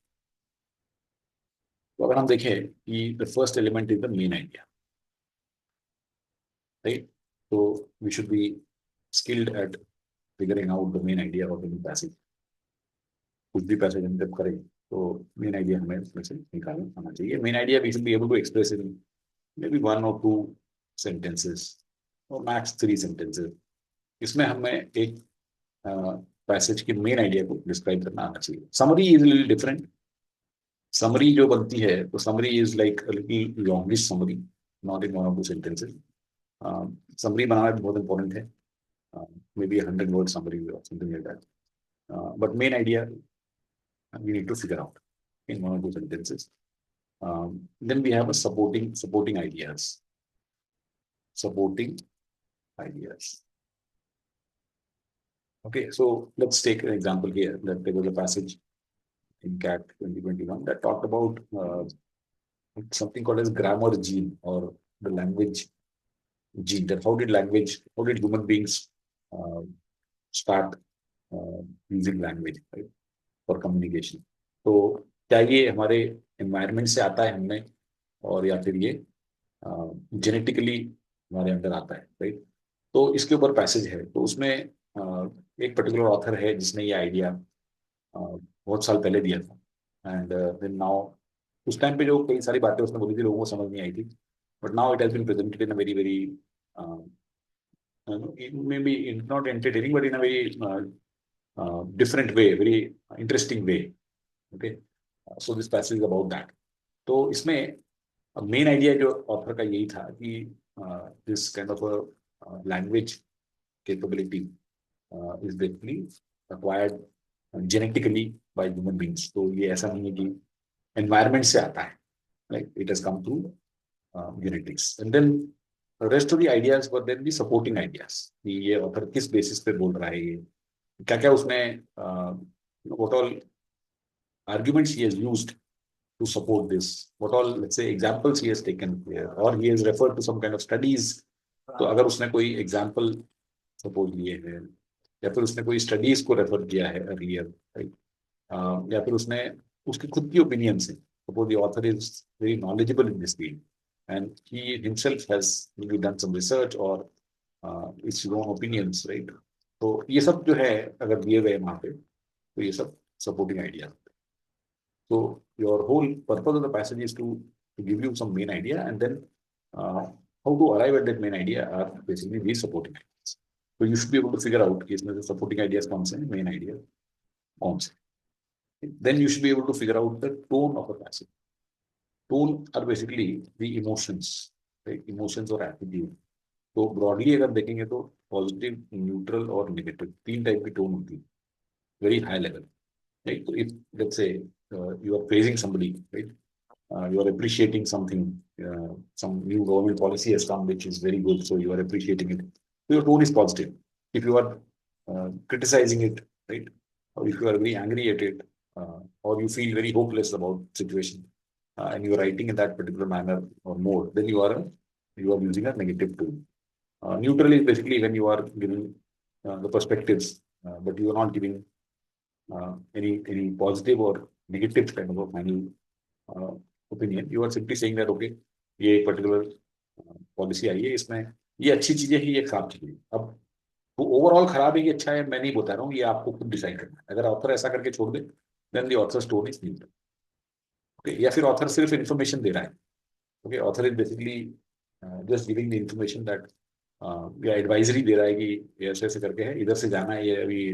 तो अगर हम देखें कि the first element is the main idea, right? So we should be skilled at figuring out the main idea of any passage. कुछ भी पैसेज हम जब करें तो मेन आइडिया हमें उसमें से निकालना आना चाहिए. Main idea we should be able to express in maybe 1 or 2 sentences or max 3 sentences. इसमें हमें एक पैसेज के मेन आइडिया को डिस्क्राइब करना आना चाहिए. Summary is little different. Summary जो बनती है तो summary is like little longish summary, not in 1 or 2 sentences. Summary बनाना बहुत इंपॉर्टेंट है. Maybe 100 word summary or something like that. But main idea we need to figure out in 1 or 2 sentences. Then we have a supporting ideas. Supporting ideas. Okay, so let's take an example here. That there was a passage in CAT 2021 that talked about something called as grammar gene or the language gene. That how did human beings start using language, right, for communication. तो क्या ये हमारे environment से आता है हमने, और या फिर ये जेनेटिकली हमारे अंदर आता है, राइट. तो इसके ऊपर पैसेज है. तो उसमें एक पर्टिकुलर ऑथर है जिसने ये आइडिया बहुत साल पहले दिया था. एंड देन नाउ उस टाइम पे जो कई सारी बातें उसने बोली थी लोगों को समझ नहीं आई थी, but now it has been presented in a very very maybe not entertaining but in a very different way, very interesting way. Okay, so this passage is about that. तो इसमें मेन आइडिया जो author का यही था कि this kind of a language capability is basically acquired genetically by human beings. तो ये ऐसा नहीं है कि environment से आता है, like it has come through genetics. And then the rest of the ideas were then the supporting ideas. ये ऑथर किस बेसिस पे बोल रहा है, ये क्या क्या उसने what all arguments he has used to support this, what all let's say examples he has taken here, or he has referred to some kind of studies. तो अगर उसने कोई एग्जाम्पल सपोज लिए हैं या फिर उसने कोई स्टडीज को रेफर किया है अर्लियर, राइट, या फिर उसने उसकी खुद की ओपिनियन से, suppose the author is very knowledgeable in this field and he himself has maybe done some research or its own opinions, right. तो ये सब जो है अगर दिए गए वहां पे तो ये सब supporting idea. So your whole purpose of the passage is to give you some main idea, and then how to arrive at that main idea are basically these supporting ideas. So you should be able to figure out कि इसमें से supporting ideas कौन से हैं, main idea कौन से. Then you should be able to figure out the tone of the passage. Tone are basically the emotions, right? Emotions or attitude. तो broadly अगर देखेंगे तो positive, neutral और negative 3 टाइप की टोन होती है, very high level. right? So if let's say you are praising somebody, right? You are appreciating something, some new government policy has come which is very good, so you are appreciating it. So your tone is positive. If you are criticizing it, right, or if you are very angry at it, or you feel very hopeless about situation, and you are writing in that particular manner or mode, then you are using a negative tone. Neutral is basically when you are giving the perspectives, but you are not giving any positive or negative kind of a final uh, opinion. You are simply saying that okay, ये एक particular policy आई है, इसमें ये अच्छी चीजें हैं, ये खराब चीजें हैं. अब वो ओवरऑल खराब है कि अच्छा है, मैं नहीं बता रहा हूँ, ये आपको खुद डिसाइड करना है. अगर ऑथर ऐसा करके छोड़ दे, then the author's tone is neutral. Okay, या फिर ऑथर सिर्फ इन्फॉर्मेशन दे रहा है. Okay, author is basically just giving the information that, या एडवाइजरी दे रहा है कि ऐसे ऐसे करके है, इधर से जाना है, ये अभी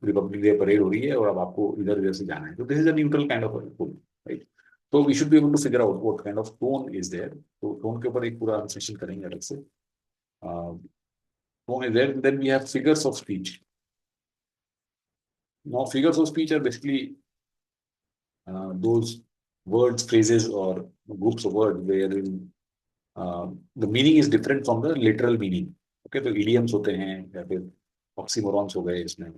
रिपब्लिक डे परेड हो रही है और अब आपको इधर इधर से जाना है. तो this is a neutral kind of right. तो we should be able to figure out what kind of tone is there. तो टोन के ऊपर एक पूरा सेशन करेंगे अलग से. Tone is there. Then we have figures of speech. Now, figures of speech are basically those words, phrases, or groups of words wherein the meaning is different from the literal meaning. Okay, तो idioms होते हैं, या फिर oxymorons हो गए इसमें,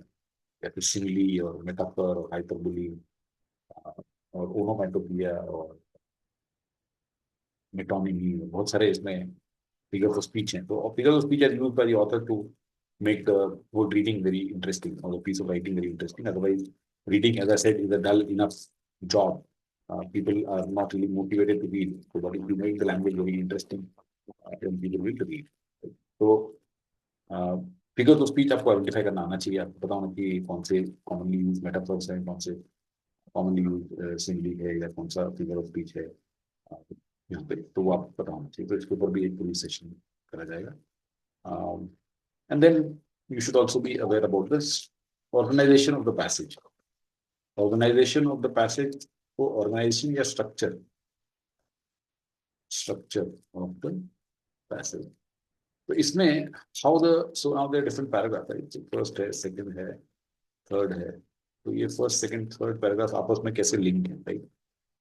या फिर simile और metaphor और hyperbole और onomatopoeia और metonymy, बहुत सारे इसमें figures of speech हैं. तो figures of speech are used by the author to make the whole reading very interesting or the piece of writing very interesting. Otherwise, reading, as I said, is a dull enough job. People are not really motivated to read. So, but if you make the language very interesting, then people will read. So, figure of speech आपको identify करना आना चाहिए. आपको पता होना कि कौन से कॉमनली यूज मेटाफर्स हैं, कौन से कॉमनली यूज सिमिली है, या कौन सा फिगर ऑफ स्पीच है यहाँ पे. तो वो आपको पता होना चाहिए. तो इसके ऊपर भी एक पूरी सेशन करा जाएगा. And then you should also be aware about this organization of the passage. Organization of the passage, so organization या structure of the passage. तो इसमें how the, so now there are different paragraphs, right? First है, second है, third है. तो ये first, second, third paragraph आपस में कैसे लिंक है, right?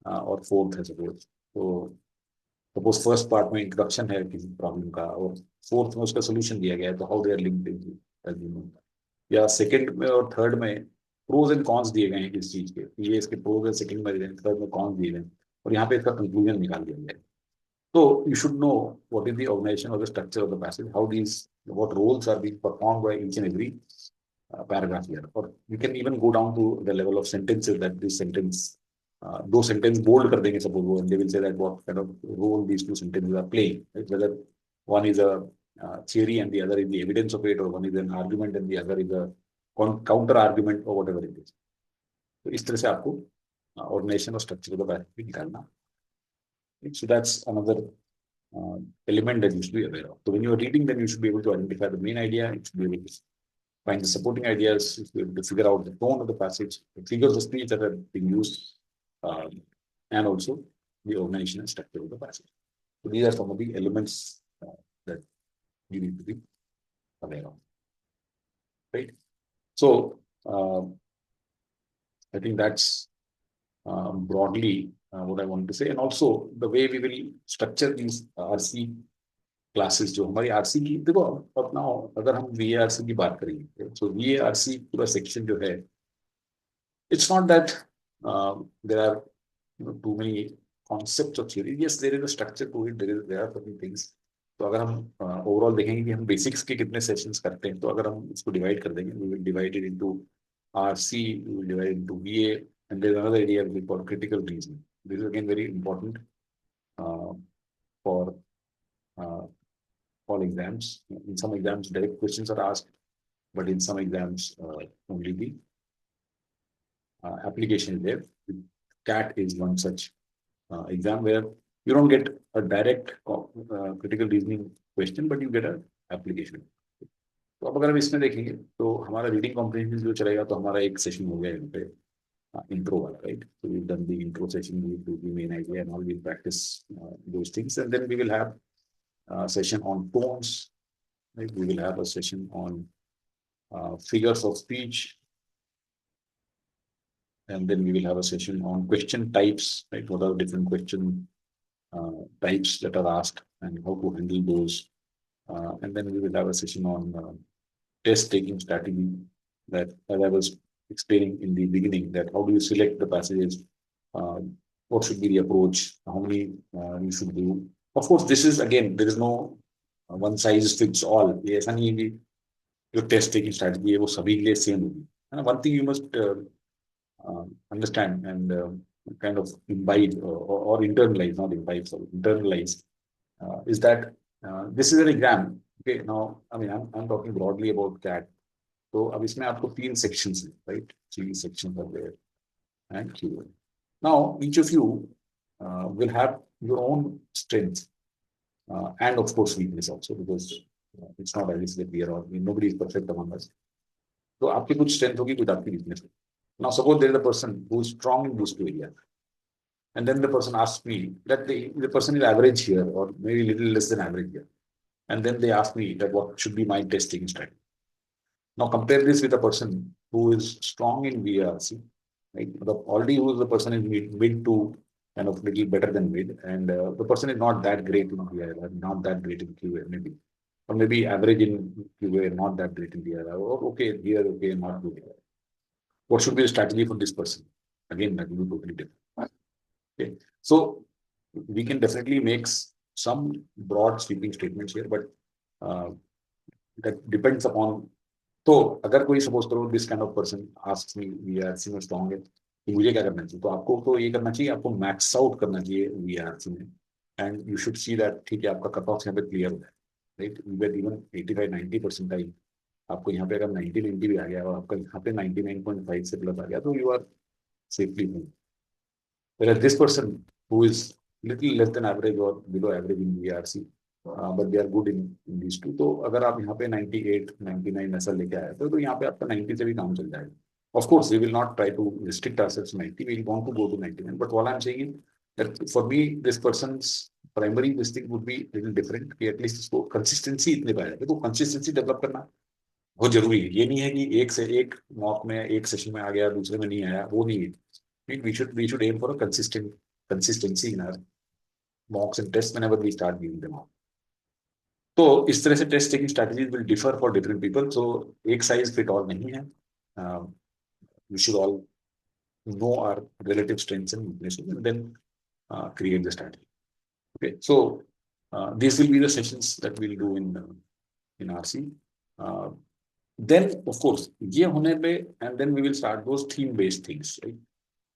और fourth है suppose. तो सपोज फर्स्ट पार्ट में इंट्रोडक्शन है किसी प्रॉब्लम का, और फोर्थ में उसका सोल्यूशन दिया गया है, तो हाउ दे आर लिंक्ड. या सेकंड में और थर्ड में प्रोज एंड कॉन्स दिए गए हैं किस चीज के, ये इसके प्रोज है, सेकंड में, थर्ड में कॉन्स दिए गए हैं, और यहाँ पे इसका कंक्लूजन निकाल दिया गया है. तो you should know what is the organisation और the structure of the passage, how these what roles are being performed by each and every paragraph here. Or you can even go down to the level of sentences, that this sentence, दो sentence bold कर देंगे suppose वो, they will say that what kind of role these two sentences are playing, right? Whether one is a theory and the other is the evidence of it, or one is an argument and the other is a counter argument, or whatever it is. तो इस तरह से आपको organisation और structure का भी निकालना. So that's another element that you should be aware of. So when you are reading, then you should be able to identify the main idea. You should be able to find the supporting ideas. You should be able to figure out the tone of the passage, the figures of speech that are being used, and also the organization and structure of the passage. So these are some of the elements that you need to be aware of, right? So I think that's broadly what I wanted to say. And also the way we will structure these RC classes, जो हमारी RC की, देखो अपना, अगर हम VARC की बात करेंगे, तो VARC पूरा सेक्शन जो है, it's not that there are too many concepts of theory. Yes, there is a structure to it. There are certain things. तो अगर हम ओवरऑल देखेंगे कि हम बेसिक्स के कितने सेशंस करते हैं, तो अगर हम इसको डिवाइड कर देंगे, we will divide it into RC, we will divide it into VA, and there is another area we call critical reasoning. This is again very important for all exams. In some exams, direct questions are asked, but in some exams, only the application is there. CAT is one such exam where you don't get a direct critical reasoning question, but you get an application. तो अब अगर हम इसमें देखेंगे, तो हमारा reading comprehension जो चलेगा, तो हमारा एक सेशन हो गया यहाँ पे intro वाला, right? So we've done the intro session, we do the main idea, and all we'll practice those things, and then we will have a session on tones, right? We will have a session on figures of speech, and then we will have a session on question types, right? What are different question types that are asked and how to handle those. And then we will have a session on test taking strategy, that as I was explaining in the beginning, that how do you select the passages, uh, what should be the approach, how many you should do. Of course, this is again, there is no one size fits all. ये ऐसा नहीं है कि जो test taking strategy है वो सभी के लिए सेम होगी, है ना. One thing you must understand and kind of imbibe or internalize, not imbibe, sorry, internalize, is that this is an exam. Okay, now I mean I'm talking broadly about CAT. तो अब इसमें आपको तीन sections हैं, right? Three sections are there and Q&A. Now each of you will have your own strength and of course weakness also, because it's not as if that we are all, nobody is perfect among us. तो आपकी कुछ strength होगी, कुछ आपकी weakness होगी. Now suppose there is a person who is strong in those two areas, and then the person asks me that the person is average here or maybe little less than average here, and then they ask me that what should be my testing strategy. Now compare this with a person who is strong in VRC, right? Already who is the person is mid to kind of little better than mid, and the person is not that great in VRR, not that great in QA maybe, or maybe average in QA, not that great in VRR, or okay here, okay, not good here. What should be the strategy for this person? Again, that will be totally different. Okay, so we can definitely make some broad sweeping statements here, but that depends upon. तो अगर कोई suppose करो this kind of person asks me VRC में strong है कि मुझे क्या करना चाहिए, तो आपको तो ये करना चाहिए, आपको मैक्स आउट करना चाहिए वीआरसी में, and you should see that ठीक है आपका कट ऑफ यहाँ पे क्लियर हो जाए, राइट. इवन 85-90% आपको यहाँ पे अगर 90-90 भी आ गया और आपका यहाँ पे 99.5 से प्लस आ गया तो you are safely move. Whereas this person who is little less than average or below average in VRC, but they are good in these two, तो अगर आप यहाँ पे 98-99 ऐसा लेके आए तो यहाँ पे आपका 90 से भी काम चल जाएगा. Of course, we will not try to restrict ourselves to 90. We want to go to 99. But what I'm saying is that for me, this person's primary this thing would be little different. कि at least इसको consistency इतने पाया. देखो consistency develop करना बहुत जरूरी है. ये नहीं है कि एक से एक मॉक में एक सेशन में आ गया दूसरे में नहीं आया, वो नहीं है. We should aim for a consistency in our mocks and tests whenever we start giving them out. तो इस तरह से test taking strategies will differ for different people. So एक साइज फिट ऑल नहीं है. We should all know our relative strengths and weaknesses and then create the strategy. Okay, so these will be the sessions that we'll do in RC. Then of course ये होने पे and then we will start those theme based things, right?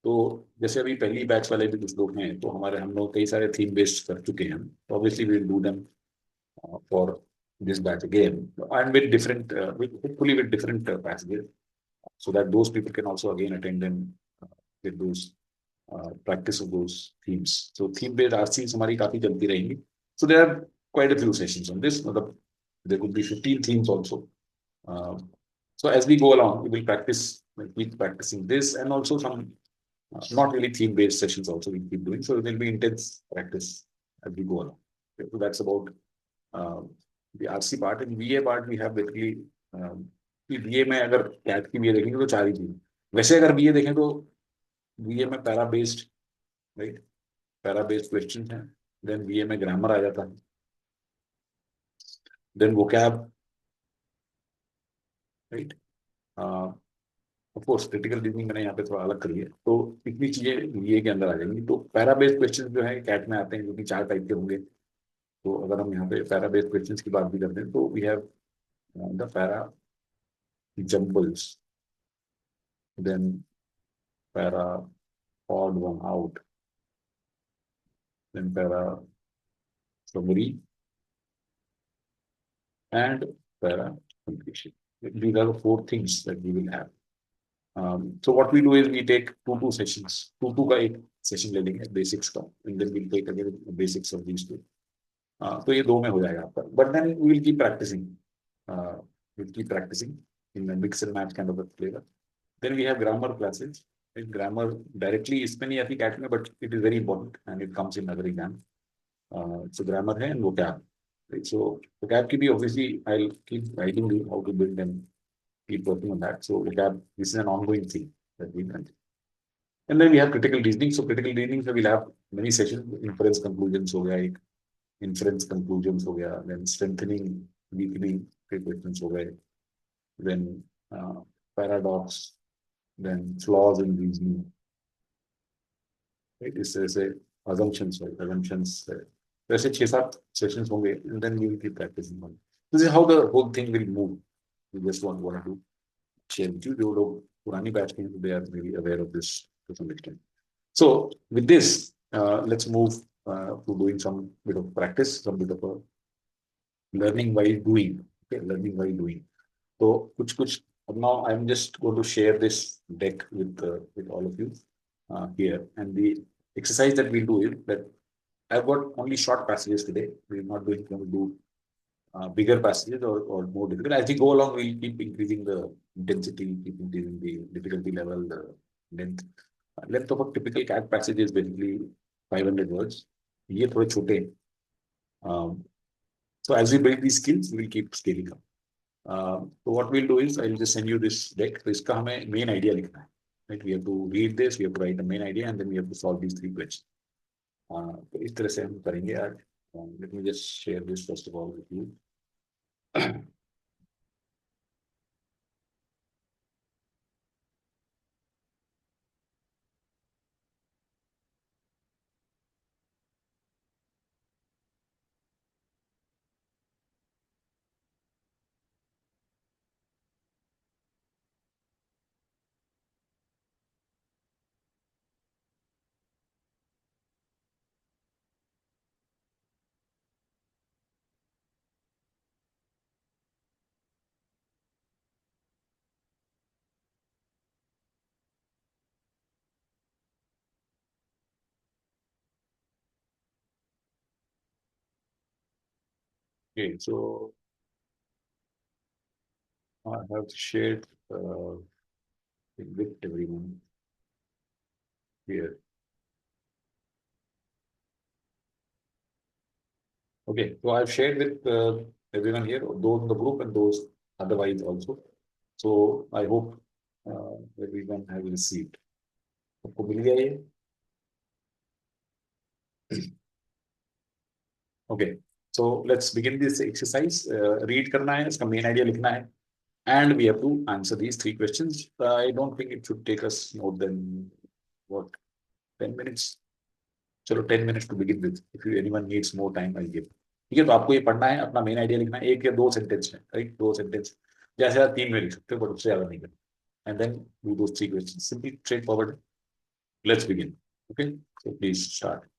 तो जैसे अभी पहली batch वाले भी कुछ लोग हैं तो हम लोग कई सारे थीम बेस्ड कर चुके हैं. Obviously we will do them for this batch again and with different hopefully with different passages, so that those people can also again attend and with those practice of those themes. So theme based RCs हमारी काफी चलती रहेंगी. So there are quite a few sessions on this. There could be 15 themes also. So as we go along we will keep practicing this, and also some not really theme based sessions also we keep doing. So it will be intense practice as we go along. Okay, so that's about the RC part. And VA part we have basically VA में अगर cat की VA देखेंगे तो 4 ही चीज. वैसे अगर VA देखें तो VA में para based, right, para based question है. देन VA में ग्रामर आ जाता है, then vocab, right. Of course critical reasoning मैंने यहाँ पे थोड़ा अलग करी है. तो इतनी चीजें VA के अंदर आ जाएंगी. तो पैरा बेस्ड क्वेश्चन जो है कैट में आते हैं, जो कि 4 टाइप के होंगे. तो अगर हम यहाँ पे पैरा बेस्ड क्वेश्चंस की बात भी करते हैं तो we have the para jumbles, then para odd one out, then para summary, and para completion. These are the 4 things that we will have. So what we do is we take two sessions. Two का एक session ले लेंगे basics का, and then we'll take again the basics of these 2. तो ये 2 में हो जाएगा आपका. But then we will keep practicing. We'll keep practicing in a mix and match kind of a flavor. Then we have grammar classes. Grammar directly इसमें नहीं आती cat में, but it is very important and it comes in other exam. So grammar है and vocab. Right? So vocab की भी obviously I'll keep writing you how to build and keep working on that. So vocab, this is an ongoing thing that we can. And then we have critical reasoning. So critical reasoning, so we'll have many sessions. Inference conclusions हो गया एक, inference conclusions हो गया, then strengthening, weakening के questions हो गए, then paradox, then flaws in reasoning, right? इस तरह से assumptions, right? Assumptions है. वैसे 6-7 sessions होंगे, and then we will keep practicing on. This is how the whole thing will move. We just want to share with you. जो लोग पुरानी batch के हैं, they are maybe aware of this to some extent. So with this, let's move to doing some bit of practice, some bit of a learning while doing. Okay, learning while doing. So कुछ now I'm just going to share this deck with all of you here, and the exercise that we'll do is that I've got only short passages today. We're not going to do bigger passages or more difficult. As we go along, we'll keep increasing the intensity, keep increasing the difficulty level, the length. Length of a typical CAT passage is basically 500 words. ये थोड़े छोटे हैं. So as we build these skills, we'll keep scaling up. So what we'll do is I'll just send you this deck. तो इसका हमें main idea लिखना है. Right? We have to read this, we have to write the main idea, and then we have to solve these 3 questions. तो इस तरह से हम करेंगे आज. Let me just share this first of all with you. Okay, so I have shared with everyone here. Okay, so I've shared with everyone here, those in the group and those otherwise also. So I hope everyone have received. आपको मिल गया ये? Okay, so let's begin this exercise. Read करना है, इसका main idea लिखना है, and we have to answer these 3 questions. I don't think it should take us more than what 10 minutes. चलो 10 minutes to begin with. If anyone needs more time, I'll give. ठीक है, तो आपको ये पढ़ना है, अपना मेन आइडिया लिखना है, 1 या 2 सेंटेंस में, राइट? 2 सेंटेंस, ज्यादा से ज्यादा 3 में लिख सकते हो, बट उससे ज्यादा नहीं करना. And then do those 3 questions, simply straightforward. Let's begin. Okay, so please start.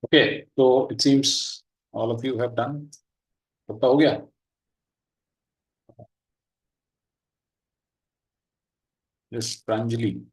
Okay, so it seems all of you have done. सबका हो गया? Yes, Pranjali.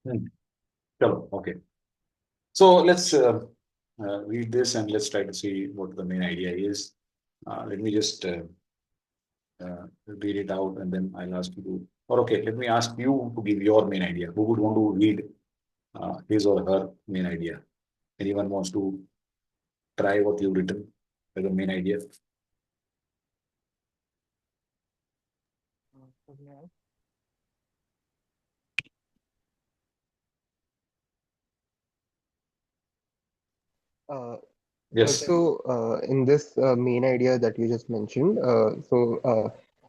Hmm. Chalo, okay. So let's read this and let's try to see what the main idea is. Let me just read it out and then I'll ask you to, or okay, let me ask you to give your main idea. Who would want to read his or her main idea? Anyone wants to try what you've written as a main idea? Uh, Yes. in this main idea that you just mentioned,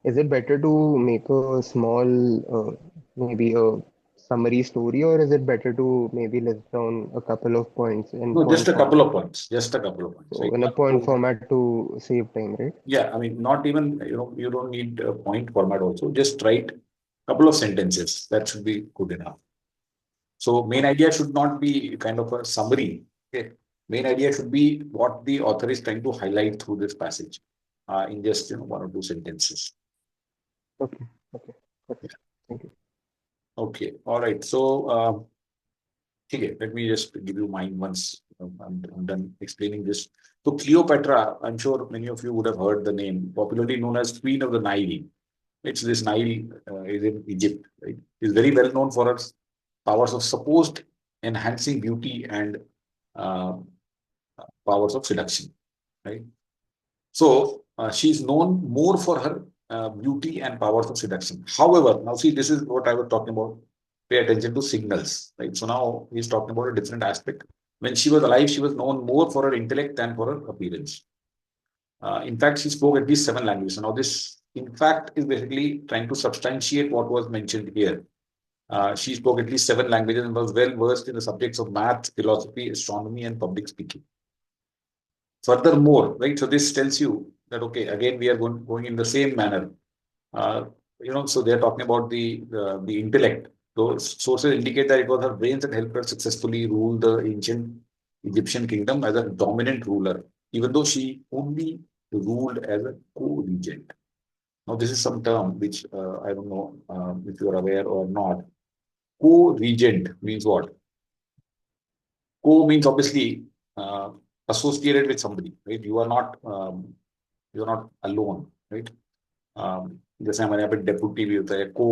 is it better to make a small, maybe a summary story, or is it better to maybe list down a couple of points in No, just point a couple format? of points. Just a couple of points, So right? in a point format to save time, right? Yeah, I mean, not even, you don't need a point format also. Just write a couple of sentences. That should be good enough. So main Okay. idea should not be kind of a summary. Okay. Main idea should be what the author is trying to highlight through this passage in just, one or two sentences. Okay. Okay. Okay. Thank you. Okay. All right. So, okay, let me just give you mine once I'm done explaining this. So Cleopatra, I'm sure many of you would have heard the name, popularly known as Queen of the Nile. It's this Nile is in Egypt. Right? It's very well known for its powers of supposed enhancing beauty and uh, powers of seduction. Right. So she's known more for her beauty and powers of seduction. However, now see, this is what I was talking about. Pay attention to signals. Right. So now he's talking about a different aspect. When she was alive, she was known more for her intellect than for her appearance. In fact, she spoke at least 7 languages. Now, this, in fact, is basically trying to substantiate what was mentioned here. She spoke at least 7 languages and was well versed in the subjects of math, philosophy, astronomy, and public speaking. Furthermore, right, so this tells you that, okay, again, we are going in the same manner. Uh, so they're talking about the intellect. Those sources indicate that it was her brains that helped her successfully rule the ancient Egyptian kingdom as a dominant ruler, even though she only ruled as a co-regent. Now, this is some term which I don't know if you are aware or not. Co-regent means what? Co means obviously uh, associated with somebody, right? You are not alone, right? जैसे हमारे यहाँ पे deputy भी होता है को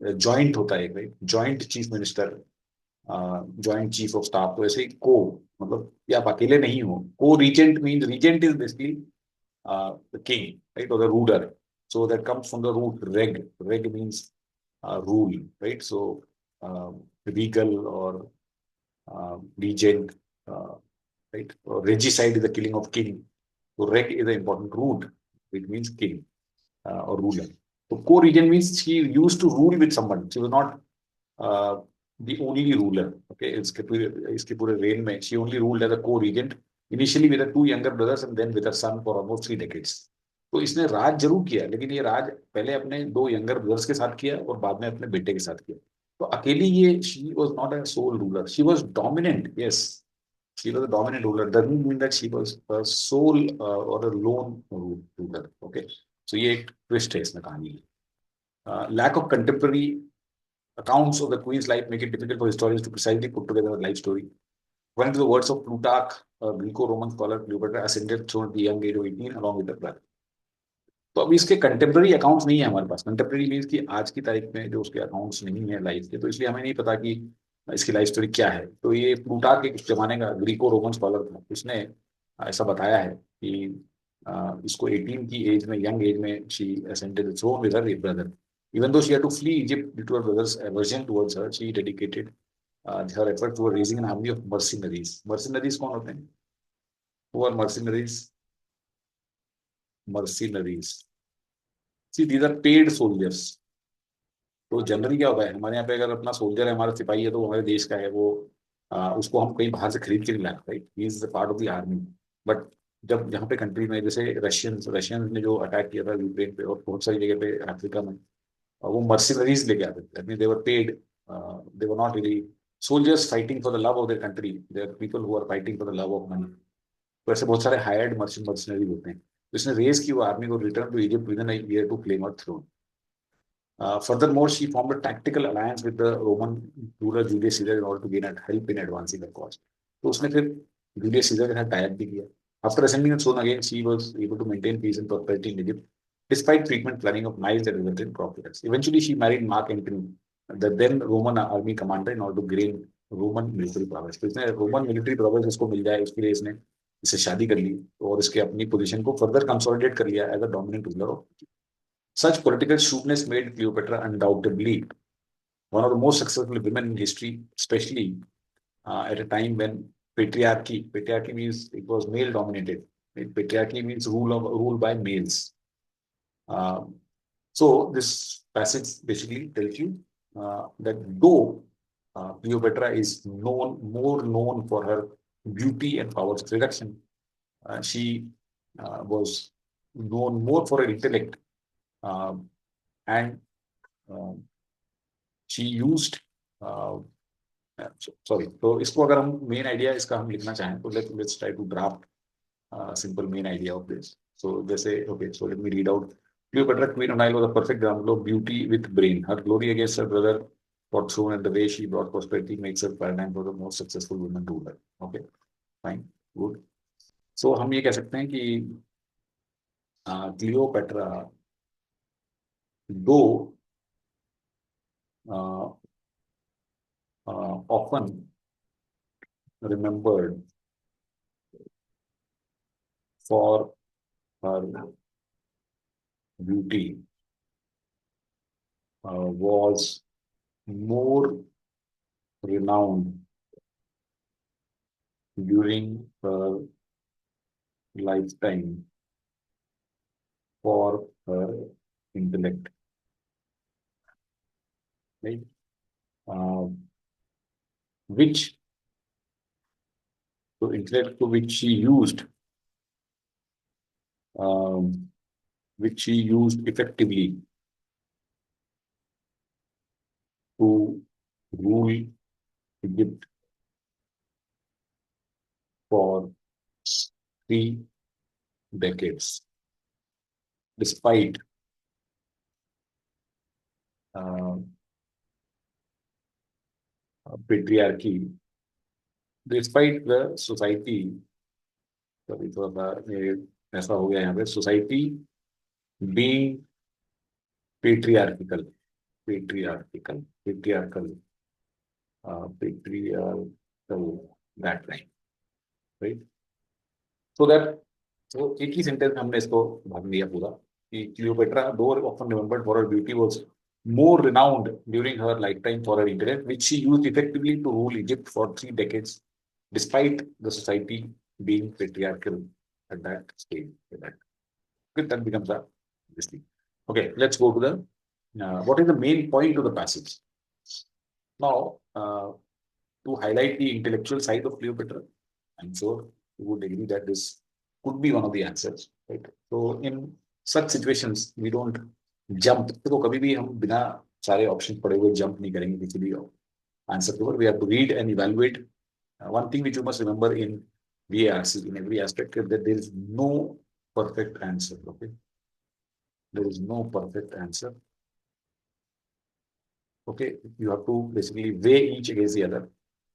joint होता है right joint chief minister joint chief of staff तो ऐसे ही को मतलब ये आप अकेले नहीं हो को regent means regent is basically the king right और the ruler so that comes from the root reg means rule right so regal or regent, right? Or regicide is the killing of king. So reg is the important root, which means king or ruler. So co-regent means she used to rule with someone. She was not the only ruler. Okay, इसके पूरे reign में she only ruled as a co-regent initially with her two younger brothers and then with her son for almost 3 decades. तो इसने राज जरूर किया, लेकिन ये राज पहले अपने दो यंगर ब्रदर्स के साथ किया और बाद में अपने बेटे के साथ किया. तो अकेली ये she was not a sole ruler, she was dominant. Yes, she was a dominant ruler. Doesn't mean that she was a sole or a lone ruler. Okay, so ये एक twist है इसमें कहानी. Lack of contemporary accounts of the queen's life make it difficult for historians to precisely put together a life story. According to the words of Plutarch, a Greco-Roman scholar, Cleopatra ascended throne at the young age of 18 along with her brother. तो अभी इसके contemporary accounts नहीं है हमारे पास. Contemporary means कि आज की तारीख में जो उसके अकाउंट्स नहीं है लाइफ के, तो इसलिए हमें नहीं पता कि इसकी लाइफ स्टोरी क्या है. तो ये प्लूटार्क एक जमाने का ग्रीको रोमन स्कॉलर था, उसने ऐसा बताया है कि इसको 18 की एज में, यंग एज में, she ascended the throne with her brother. Even though she had to flee Egypt due to her brother's aversion towards her, she dedicated her effort toward raising an army of mercenaries. Mercenaries कौन होते हैं? Who are mercenaries? Mercenaries, see these are paid soldiers. तो generally क्या होता है हमारे यहाँ पे, अगर अपना सोल्जर है, हमारा सिपाही है, तो वो हमारे देश का है, वो उसको हम कहीं बाहर से खरीद के नहीं लाते, right? He is part of the army. But जब यहाँ पे कंट्री में, जैसे रशियंस ने जो अटैक किया था यूक्रेन पे और बहुत सारी जगह पे अफ्रीका में, वो मर्सिनरीज लेके आते थे. They were paid, they were not really soldiers fighting for the love of their country, they are people who are fighting for the love of money. तो ऐसे बहुत सारे हायर्ड मर्सिनरी होते हैं. तो इसने रेस की वो आर्मी को return to Egypt within a year to claim her throne. Furthermore, she formed a tactical alliance with the Roman ruler Julius Caesar in order to gain help in advancing the cause. तो उसने फिर Julius Caesar के साथ tie up भी किया. After ascending the throne again, she was able to maintain peace and prosperity in Egypt, despite frequent flooding of Nile that resulted in crop failures. Eventually, she married Mark Antony, the then Roman army commander, in order to gain Roman military prowess. तो इसने Roman military prowess इसको मिल जाए, उसके लिए इसने इससे शादी कर ली और इसके अपनी पोजीशन को फर्दर कंसोलिडेट कर लिया as a dominant ruler of. Such political shrewdness made Cleopatra undoubtedly one of the most successful women in history, especially at a time when patriarchy means it was male dominated. Patriarchy means rule by males. So this passage basically tells you that though Cleopatra is more known for her beauty and power seduction, she was known more for her intellect. And she used sorry, तो इसको अगर हम main idea इसका हम लिखना चाहें तो let's try to draft simple main idea of this. So जैसे okay, so let me read out. Cleopatra, Queen of Nile, was a perfect example of beauty with brain. Her glory against her brother for throne and the way she brought prosperity makes her paradigm for the most successful women ruler. Okay, fine, good. So हम ये कह सकते हैं कि Cleopatra, though often remembered for her beauty, was more renowned during her lifetime for her intellect. Right? Which intellect to which she used effectively to rule Egypt for 3 decades, despite patriarchy, despite the society. Sorry, ऐसा हो गया यहाँ पे, society being patriarchal, that time, right? So that, so एक ही sentence में हमने इसको भाग लिया पूरा कि Cleopatra, though often remembered for her beauty, was more renowned during her lifetime for her intellect, which she used effectively to rule Egypt for 3 decades, despite the society being patriarchal at that stage. That becomes this thing. Okay, let's go to the what is the main point of the passage? Now, to highlight the intellectual side of Cleopatra, I'm sure you would agree that this could be one of the answers, right? So, in such situations, we don't jump. देखो कभी भी हम बिना सारे option पढ़े हुए jump नहीं करेंगे किसी भी आंसर के ऊपर. We have to read and evaluate. One thing which you must remember in VARC in every aspect is that there is no perfect answer. Okay, there is no perfect answer. Okay, you have to basically weigh each against the other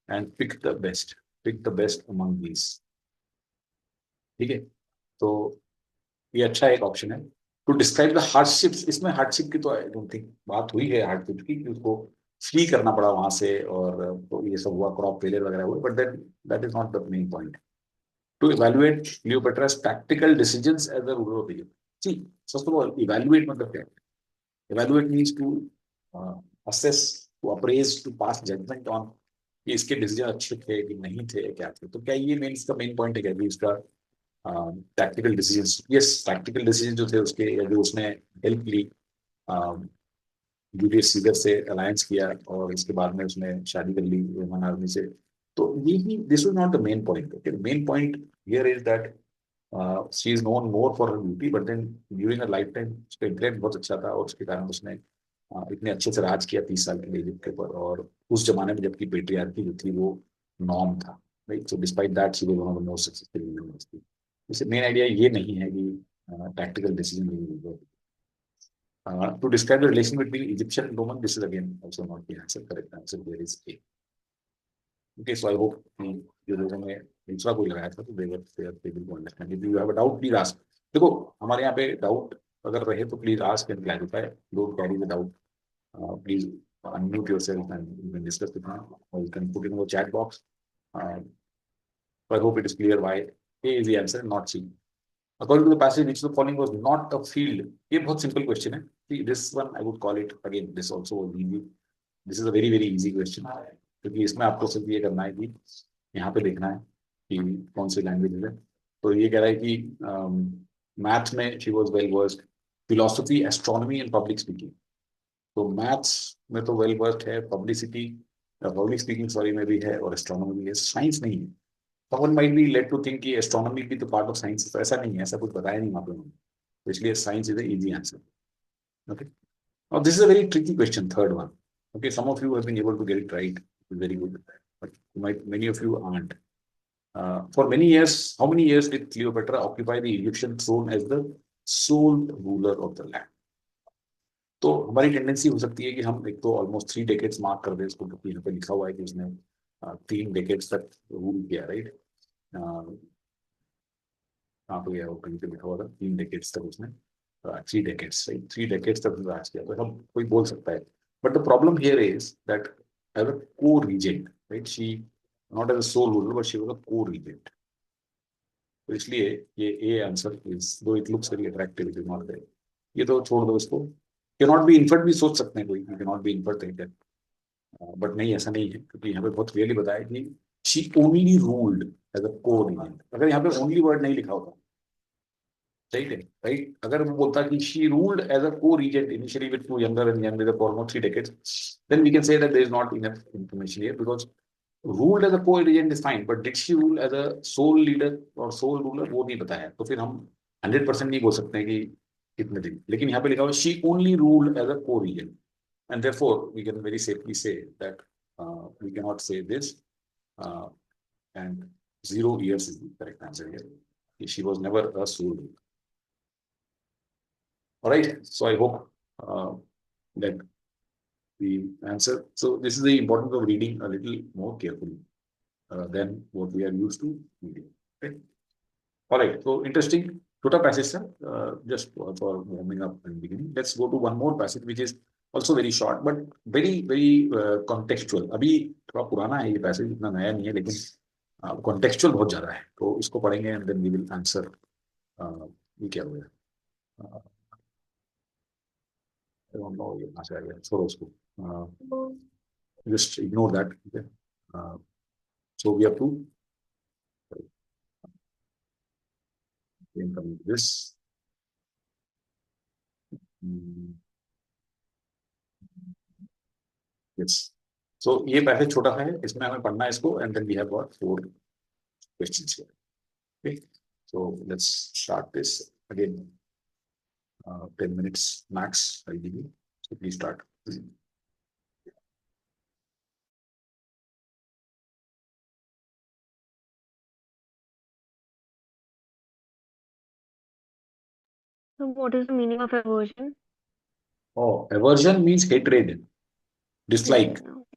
and pick the best. Pick the best among these. ठीक है, तो ये अच्छा एक option है. To describe the hardships, इसमें hardship की तो आई डोंट थिंक बात हुई है हार्डशिप की कि उसको फ्ली करना पड़ा वहां से और तो ये सब हुआ, क्रॉप फेलियर वगैरह हुए, but that is not the main point. To evaluate Cleopatra's practical decisions as a ruler of Egypt. See, first of all, evaluate मतलब क्या है? Evaluate means to assess, to appraise, to pass judgment on कि इसके decision अच्छे थे कि नहीं थे, क्या थे. तो क्या ये मेन इसका मेन पॉइंट है क्या कि इसका practical decisions, yes practical decision जो थे उसके, या जो उसने हेल्प ली जूलियस सीजर से अलायंस किया और इसके बाद में उसने शादी कर ली रोमन आर्मी से. तो ये ही, this was not the main point. Okay, main point here is that she is known more for her beauty, but then during her life time उसका इंटेलेक्ट बहुत अच्छा था और उसके कारण उसने इतने अच्छे से राज किया 30 साल के लिए इजिप्ट के ऊपर. और उस जमाने में जबकि पेट्रियार्की जो थी वो नॉर्म था, right. So despite that she was one of the most successful university. इससे मेन आइडिया ये नहीं है कि tactical decision. To describe the relation between Egyptian and Roman, this is again also not the answer. Correct answer there is A. Okay, so I hope जो लोगों ने दूसरा कोई लगाया था तो they will understand. If you have a doubt, please ask. देखो हमारे यहाँ पे डाउट अगर रहे तो please ask and clarify. Don't carry the doubt. Please unmute yourself and you can discuss with me or you can put it in the chat box. So I hope it is clear why A is the answer and not C. According to the passage, which the following was not a field. ये बहुत simple question है. See, this one I would call it again. This also was easy. This is a very very easy question. क्योंकि इसमें आपको सिर्फ ये करना है कि यहाँ पे देखना है कि कौन सी लैंग्वेज है. तो ये कह रहा है कि मैथ में she was well versed, philosophy, astronomy and public speaking. तो मैथ्स में तो वेल वर्स्ड है, पब्लिक स्पीकिंग सॉरी में भी है और एस्ट्रोनॉमी भी है. साइंस नहीं है. someone might be led to think कि astronomy भी तो part of science है. तो ऐसा नहीं है, ऐसा कुछ बताया नहीं वहाँ पे उन्होंने. तो इसलिए science is the easy answer. Okay. Now this is a very tricky question, third one. Okay, some of you have been able to get it right. Very good. But many of you aren't. For many years, how many years did Cleopatra occupy the Egyptian throne as the sole ruler of the land? तो हमारी tendency हो सकती है कि हम एक तो almost 3 decades mark कर दें इसको, क्योंकि यहाँ पे लिखा हुआ है कि उसने 3 डेकेड्स तक रूल किया, राइट. कहाँ पे गया वो, कहीं पे लिखा हुआ था 3 डेकेड्स तक उसने, 3 डेकेड्स, राइट, 3 डेकेड्स तक राज किया. तो हम कोई बोल सकता है, but the problem here is that as a को regent, right, she not as a sole ruler but she was a को रीजेंट. तो इसलिए ये A answer is, though it looks very attractive, it is not there. ये तो छोड़ दो इसको. कैन नॉट बी इन्फर्ट भी सोच सकते हैं कोई, कैन नॉट बी इन्फर्ट, बट नहीं, ऐसा नहीं है, क्योंकि यहाँ पे बहुत क्लियरली बताया कि she only ruled as a को रीजेंट. अगर यहाँ पे ओनली वर्ड नहीं लिखा होता, सही है, राइट. अगर वो बोलता कि शी रूल्ड एज अ को regent initially with two younger and young leader for almost 3 decades, then we can say that there is not enough information here, because ruled as a को regent is fine, but did she rule as a sole leader और sole ruler, वो नहीं बताया. तो फिर हम 100% नहीं बोल सकते हैं कि कितने दिन. लेकिन यहाँ पे लिखा हुआ she only ruled as a को regent, and therefore we can very safely say that we cannot say this, and 0 years is the correct answer here. She was never a sole ruler. All right, so I hope that the answer, so this is the importance of reading a little more carefully than what we are used to reading. Okay. All right, so interesting छोटा passage sir, just for warming up and beginning. Let's go to one more passage which is also very short but very very contextual. अभी थोड़ा पुराना है ये passage, इतना नया नहीं है, लेकिन contextual बहुत ज्यादा है. तो इसको पढ़ेंगे and then we will answer. ये क्या हो गया, I don't know ये कहाँ से आ गया, छोड़ो उसको. Just ignore that. Okay. Uh, so we have to income this. Mm, yes. So ये पैसे छोटा सा है, इसमें हमें पढ़ना है इसको, and then we have got 4 questions here. Okay. So let's start this again. 10 minutes max, I'll give you. So please start. So what is the meaning of aversion? Oh, aversion means hatred, dislike, No.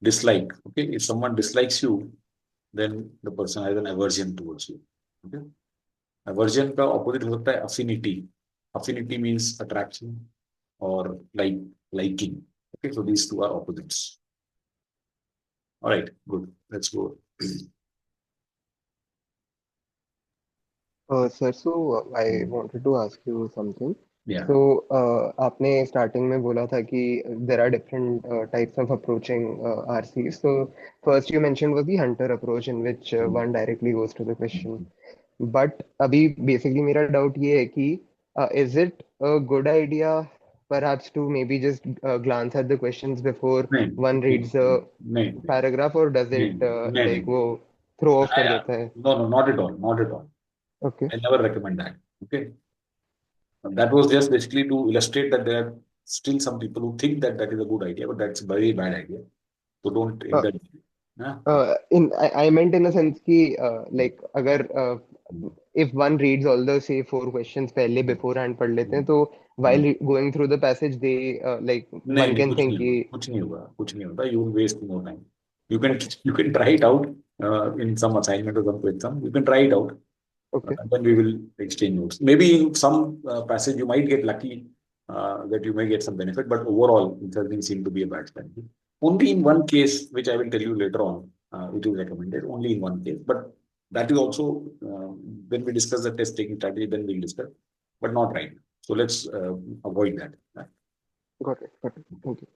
dislike. Okay, if someone dislikes you, then the person has an aversion towards you. Okay, aversion का opposite हो सकता है affinity. Affinity means attraction or liking. Okay, so these two are opposites. All right, good. Let's go. Sir, so I wanted to ask you something. Yeah. So, आपने starting में बोला था कि there are different types of approaching RCs. So, first you mentioned was the hunter approach in which one directly goes to the question. But अभी basically मेरा doubt ये है कि is it a good idea perhaps to maybe just glance at the questions before नहीं one नहीं reads the नहीं नहीं paragraph, or does नहीं it नहीं like नहीं. वो throw off कर I, देता है? no, no, not at all, not at all. Okay. I never recommend that. Okay. And that was just basically to illustrate that there are still some people who think that that is a good idea, but that's a very bad idea. So don't indulge. Yeah. I meant in a sense कि like अगर if one reads all the say 4 questions पहले beforehand पढ़ लेते हैं तो while going through the passage they like नहीं one नहीं can कुछ think नहीं होगा, कि कुछ नहीं होगा, कुछ नहीं होता. You will waste more time. You can okay, you can try it out in some assignment or some exam. You can try it out. okay, And then we will exchange notes. Maybe in some passage you might get lucky that you may get some benefit, but overall it doesn't seem to be a bad strategy. Only in one case, which I will tell you later on, it is recommended. Only in one case, but that is also when we discuss the test taking strategy, then we'll discuss, but not right. So let's avoid that. got it. Thank you.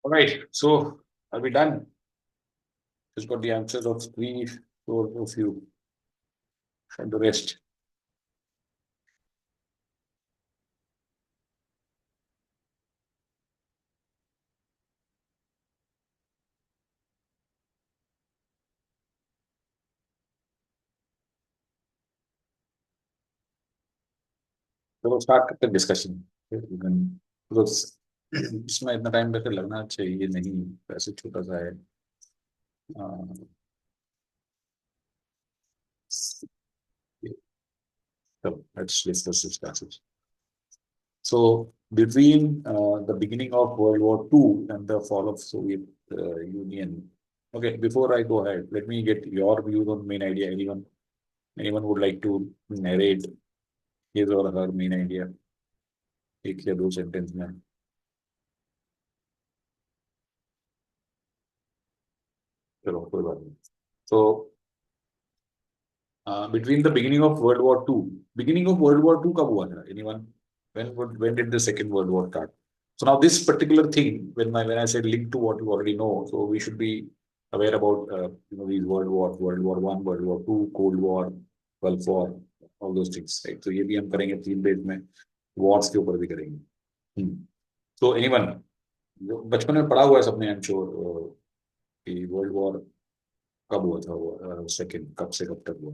All right, so are we done? Just got the answers of three, four of you, and the rest. चलो start करते हैं discussion. इसमें इतना time वैसे लगना चाहिए नहीं, वैसे छोटा सा है। So let's discuss this passage. So between the beginning of World War II and the fall of Soviet Union. Okay, before I go ahead, let me get your views on main idea. Anyone would like to narrate his or her main idea? एक या दो sentence में। चलो कोई बात नहीं। So between the beginning of World War II कब हुआ था? Anyone? When did the Second World War start? So now this particular thing, when I said link to what you already know, so we should be aware about these World Wars, World War One, World War Two, Cold War, Gulf War, all those things, right? So ये भी हम करेंगे 3 days में, wars के ऊपर भी करेंगे। So anyone जो बचपन में पढ़ा हुआ है सबने, आई एम श्योर, कि वर्ल्ड वॉर कब हुआ था, सेकंड कब से कब तक हुआ?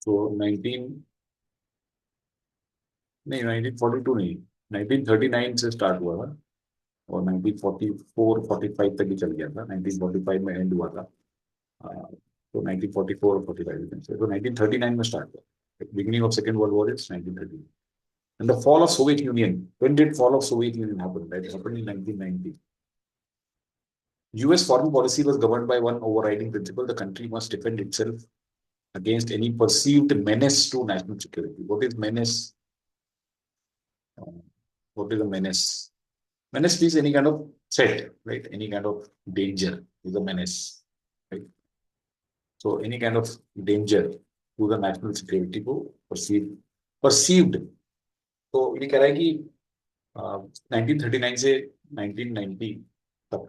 तो 19 नहीं, 1942 नहीं, 1939 से स्टार्ट हुआ था और 1944-45 तक ही चल गया था। 1945 में एंड हुआ था। तो 1944 और 45 से तो 1939 में स्टार्ट हुआ। Beginning of second world war is 1939 and the fall of Soviet Union. When did fall of Soviet Union happen? That happened in 1990. US foreign policy was governed by one overriding principle: the country must defend itself against any perceived menace to national security. What is menace? What is a menace? Menace means any kind of threat, right? Any kind of danger is a menace, right? So any kind of danger to the national security को perceived। तो ये कह रहा है कि 1939 से 1990 तक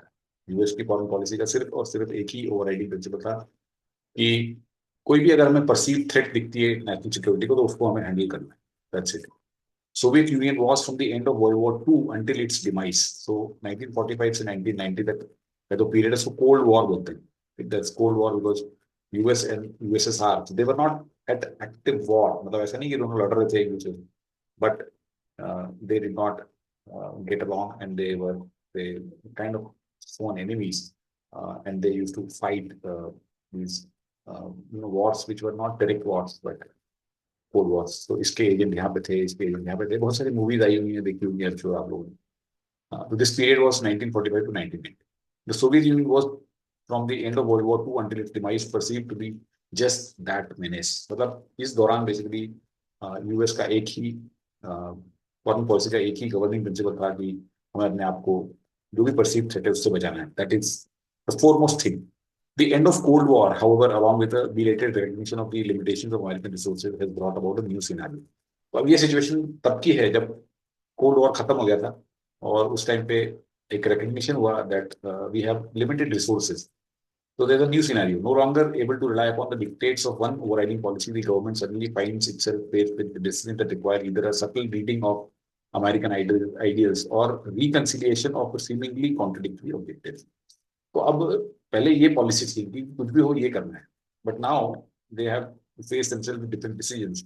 US की फॉरेन पॉलिसी का सिर्फ और सिर्फ एक ही ओवरराइडिंग प्रिंसिपल था कि कोई भी अगर हमें परसीव थ्रेट दिखती है नेशनल सिक्योरिटी को, तो उसको हमें हैंडल करना है। That's it. Soviet Union was from the end of World War II until its demise. So 1945 से 1990 तक का जो पीरियड है उसको कोल्ड वॉर बोलते हैं। That's Cold War because US and USSR, so they were not at active war. मतलब ऐसा नहीं कि दोनों लड़ रहे थे एक दूसरे से, but they did not get along and they kind of sworn enemies, and they used to fight these wars which were not direct wars but cold Wars. तो इसके एजेंट यहाँ पे थे, इसके एजेंट यहाँ पे थे। बहुत सारी मूवीज आई हुई हैं, देखी होंगी अच्छी आप लोगों ने। तो this period was 1945 to 1990। The Soviet Union was from the end of world war 2 until its demise perceived to be just that menace. मतलब इस दौरान बेसिकली यूएस का एक ही फॉरेन पॉलिसी का एक ही गवर्निंग प्रिंसिपल था कि हमें अपने आप को जो भी परसीव थ्रेट है उससे बचाना है। That is the foremost thing. The end of Cold War, however, along with the belated recognition of the limitations of American resources, has brought about a new scenario. तो अब ये सिचुएशन तब की है जब कोल्ड वॉर खत्म हो गया था और उस टाइम पे एक recognition हुआ that we have limited resources. So there's a new scenario. No longer able to rely upon the dictates of one overriding policy, the government suddenly finds itself faced with decisions that require either a subtle reading of American ideals or reconciliation of seemingly contradictory objectives. तो अब पहले ये policy थी कि कुछ भी हो ये करना है, but now they have face themself with different decisions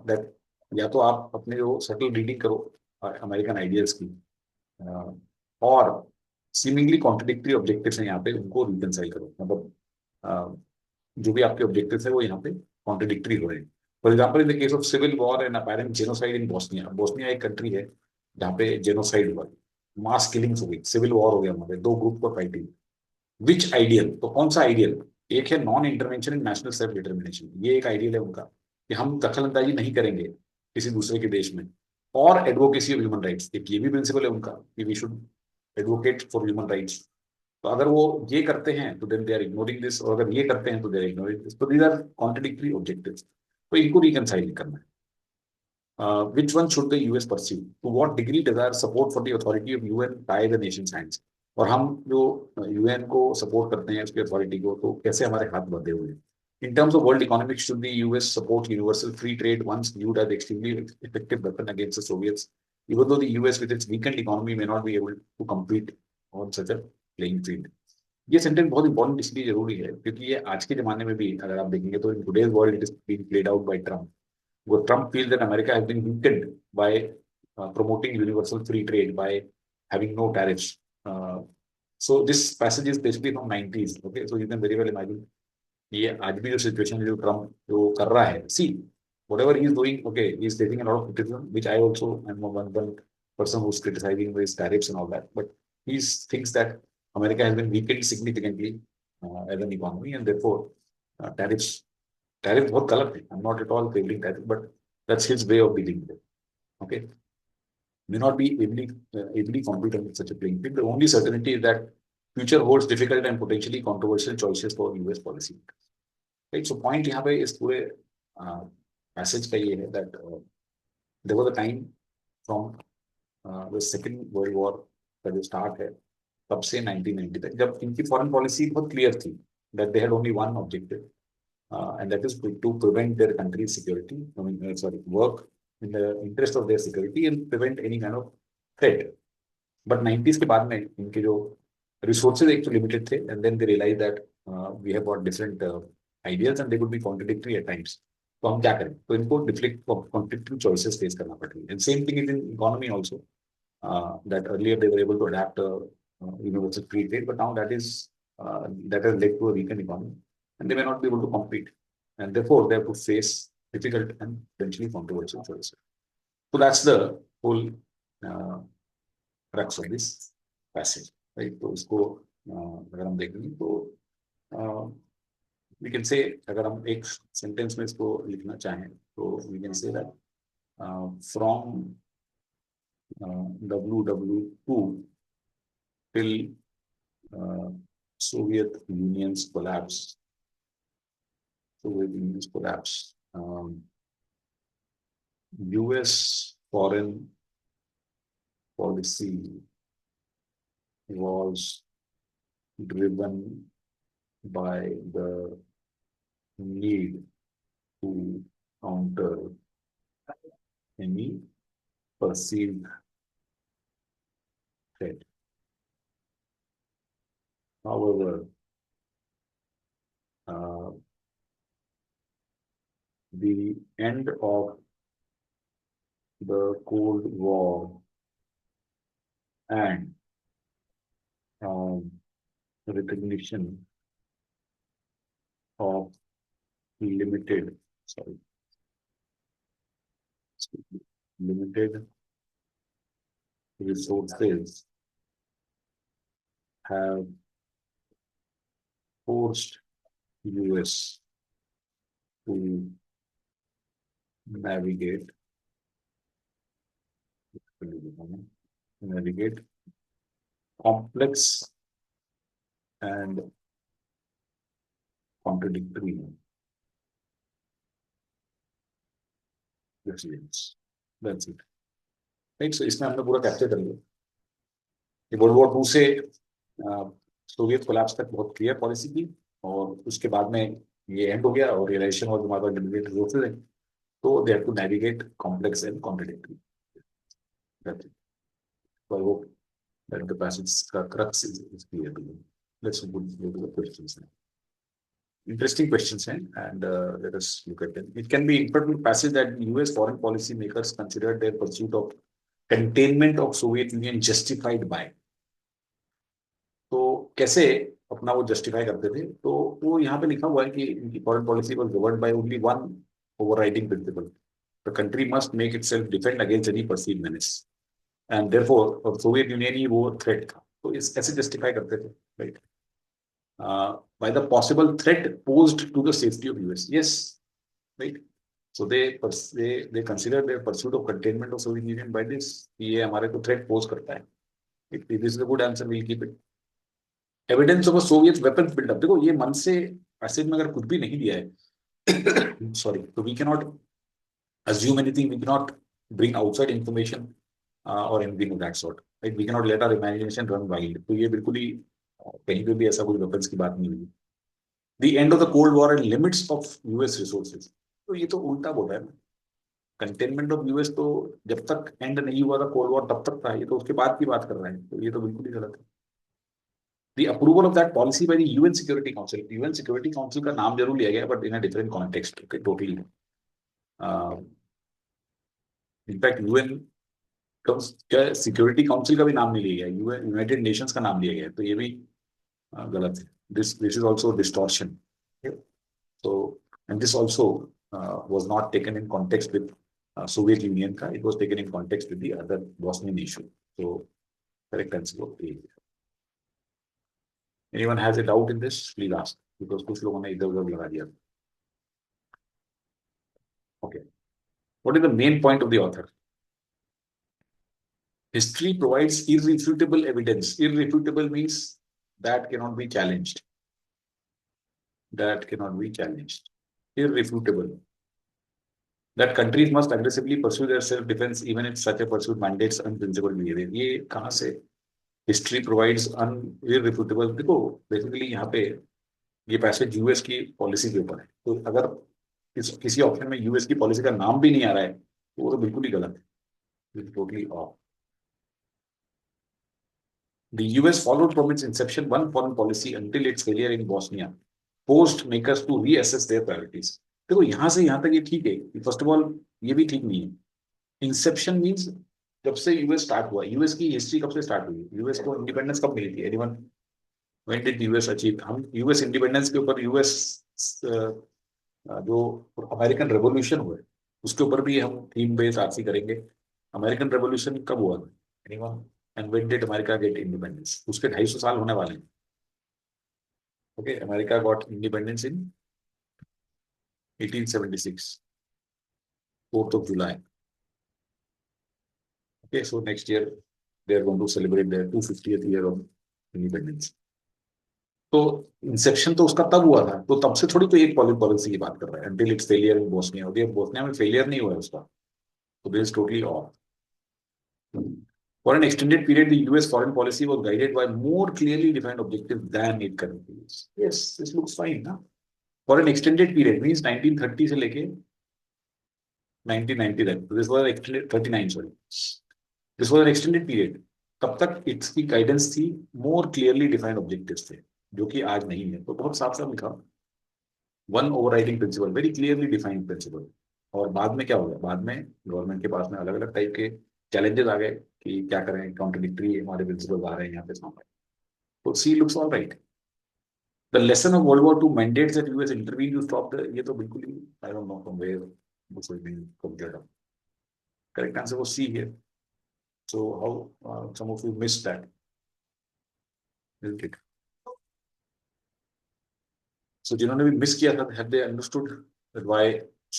that या तो आप अपने जो सटल रीडिंग करो अमेरिकन आइडियाज की, और सीमिंगली कॉन्ट्रडिक्टरी ऑब्जेक्टिव्स हैं यहाँ पे, उनको रिकंसाइल करो। मतलब जो भी आपके ऑब्जेक्टिव्स है वो यहाँ पे कॉन्ट्रडिक्टरी हो रहे हैं। For example in the case of civil war and apparent genocide in Bosnia. Bosnia एक कंट्री है जहाँ पे जेनोसाइड हुआ, मास किलिंग्स हो गई, सिविल वॉर हो गया, हमारे दो ग्रुप पर फाइटिंग। विच आइडियल? तो कौन सा आइडियल? एक है नॉन इंटरवेंशन इन नेशनल सेल्फ डिटर्मिनेशन, ये एक आइडियल है उनका कि हम दखल अंदाजी नहीं करेंगे किसी दूसरे के देश में। और एडवोकेसी ऑफ ह्यूमन राइट्स, एक ये भी प्रिंसिपल है उनका कि we should advocate for human rights. तो अगर वो ये करते हैं तो then they are ignoring this, और अगर ये करते हैं तो दे आर इग्नोरिंग दिस। तो दीज आर कॉन्ट्रडिक्टरी ऑब्जेक्टिव्स। तो इनको रिकंसाइल करना है। which one should the US pursue? To what degree does our support for the authority of UN tie the nation's hands? और हम जो UN को support करते हैं उसकी अथॉरिटी को, तो कैसे हमारे हाथ बंधे हुए हैं? In terms of world economics, should the US support universal free trade once viewed as extremely effective weapon against the Soviets, even though the US with its weakened economy may not be able to compete on such a playing field? ये sentence बहुत important इसलिए जरूरी है क्योंकि ये आज के जमाने में भी अगर आप देखेंगे तो in today's world it is being played out by Trump. Well, Trump feels that America has been weakened by promoting universal free trade, by having no tariffs. So this passage is basically from 90s. Okay, so you can very well imagine ये आज भी जो situation जो Trump जो कर रहा है, सी whatever he is doing, okay, he is taking a lot of criticism, which I also am one person who is criticizing these tariffs and all that, but he thinks that America has been weakened significantly as an economy, and therefore tariffs बहुत गलत है. I'm not at all favoring tariff, but that's his way of dealing with it. Okay, may not be ably compete on such a playing field. The only certainty is that future holds difficult and potentially controversial choices for US policy. Right. So point यहाँ पे इस पूरे passage का ये है that there was a time from the Second World War का जो start है तब से 1990 तक जब इनकी foreign policy बहुत clear थी that they had only one objective. And that is to prevent their country's security. I mean, work in the interest of their security and prevent any kind of threat. But 90s के बाद में इनके जो resources एक तो limited थे, and then they realized that we have got different ideas and they would be contradictory at times. तो हम क्या करें? तो इनको conflicting choices face करना पड़ रही है. And same thing is in economy also. That earlier they were able to adapt universal free trade, but now that has led to a weakened economy. And they may not be able to compete, and therefore they have to face difficult and potentially controversial choices. So that's the whole crux of this passage, right? So इसको अगर हम देखेंगे तो we can say अगर हम एक sentence में इसको लिखना चाहें तो we can say that from WW2 till Soviet Union's collapse. Soviet Union's collapse. US foreign policy was driven by the need to counter any perceived threat. However, the end of the Cold War and recognition of limited resources have forced US to navigate complex and contradictory decisions. That's it. Right? So इसमें हमने पूरा capture कर लिया. World war 2 से Soviet collapse तक बहुत clear policy थी और उसके बाद में ये एंड हो गया और रियलाइजेशन और हमारे पास लिमिटेड रिसोर्सेज हैं तो they have to navigate complex and contradictory. That's it. So I hope that the passage crux is clear to you. Let's go to the questions now. Interesting questions, and let us look at them. It can be important passage that US foreign policy makers considered their pursuit of containment of Soviet Union justified by. तो कैसे अपना वो justify करते थे तो वो यहाँ पे लिखा हुआ है कि इनकी foreign policy was governed by only one overriding principle. The country must make itself defend against any perceived menace and therefore Soviet Union ही वो थ्रेट था. तो इस कैसे जस्टिफाई करते थे, right? By the possible threat posed to the safety of US. Yes, right. So they consider their pursuit of containment of Soviet Union by this. ये हमारे को threat pose करता है. If this is a good answer, we'll keep it. Evidence of a Soviet weapons buildup. देखो ये मन से passage में अगर कुछ भी नहीं दिया है, sorry, so we cannot assume anything. We cannot bring outside information or anything of that sort. Right? We cannot let our imagination run wild. तो ये बिल्कुल ही कहीं पे भी ऐसा कोई weapons की बात नहीं हुई. The end of the Cold War and limits of US resources. तो ये तो उल्टा बोल रहा है ना. कंटेनमेंट ऑफ यूएस तो जब तक एंड नहीं हुआ था कोल्ड वॉर तब तक था, ये तो उसके बाद की बात कर रहे हैं, तो ये तो बिल्कुल ही गलत है. The approval of that policy by the UN Security Council. UN Security Council का नाम जरूर लिया गया, but in a different context. Okay, totally. In fact, UN का सिक्योरिटी काउंसिल का भी नाम नहीं लिया गया, यूनाइटेड नेशंस का नाम लिया गया, तो ये भी गलत है. This is also distortion. So, and this also was not taken in context with Soviet Union ka. It was taken in context with the other Bosnian issue. So, correct answer of A. Anyone has a doubt in this? Please ask, because कुछ लोगों ने इधर उधर लगा दिया. Okay. What is the main point of the author? History provides irrefutable evidence. Irrefutable means that cannot be challenged. That cannot be challenged. Irrefutable. That countries must aggressively pursue their self-defense even if such a pursuit mandates unprincipled behavior. ये कहाँ से? History provides irrefutable. देखो basically यहाँ पे ये passage US की policy के ऊपर है, तो अगर किसी ऑप्शन में यूएस की पॉलिसी का नाम भी नहीं आ रहा है तो वो तो बिल्कुल ही गलत है. Totally off. The US followed from its inception one foreign policy until its failure in Bosnia forced makers to reassess their priorities. देखो यहाँ से यहाँ तक ये ठीक है. फर्स्ट ऑफ ऑल ये भी ठीक नहीं है. इंसेप्शन मीन्स जब से यूएस स्टार्ट हुआ. यूएस की हिस्ट्री कब से स्टार्ट हुई? यूएस को इंडिपेंडेंस कब मिली थी? Anyone? When did US achieve? हम यूएस इंडिपेंडेंस के ऊपर यूएस जो अमेरिकन रेवोल्यूशन हुआ उसके ऊपर भी हम थीम बेस्ड आरसी करेंगे. अमेरिकन रेवोल्यूशन कब हुआ? Anyone? And when did America get independence? उसके 250 साल होने वाले हैं. Okay, America got independence in 1876, 4th of July. Okay, so next year they are going to celebrate their 250th year of independence. तो Inception तो उसका तब हुआ था, तो तब से थोड़ी तो एक पॉलिसी की बात कर रहा है. until its failure in Bosnia. और ये बोस्निया में फेलियर नहीं हुआ है उसका, तो this is totally off. For an extended period, the US foreign policy was guided by more clearly defined objectives than it currently is. Yes, this looks fine, ना? For an extended period means 1930 से लेके 1990 तक. This was extended 39, sorry. This was an extended period. तब तक इसकी guidance थी, more clearly defined objectives थे, जो कि आज नहीं है. तो बहुत साफ साफ लिखा, one overriding principle, very clearly defined principle. और बाद में क्या हो गया? बाद में गवर्नमेंट के पास में अलग अलग टाइप के चैलेंजेस आ गए कि क्या करें, कॉन्ट्रडिक्टरी हमारे प्रिंसिपल आ रहे हैं यहाँ पे सामने. तो C looks all right. The lesson of world war 2 mandates that US intervened to stop the, ये तो बिल्कुल ही I don't know from where this has been computed. Correct answer was C here. So how some of you missed that, isn't it? So जिन्होंने भी miss किया था, have they understood that why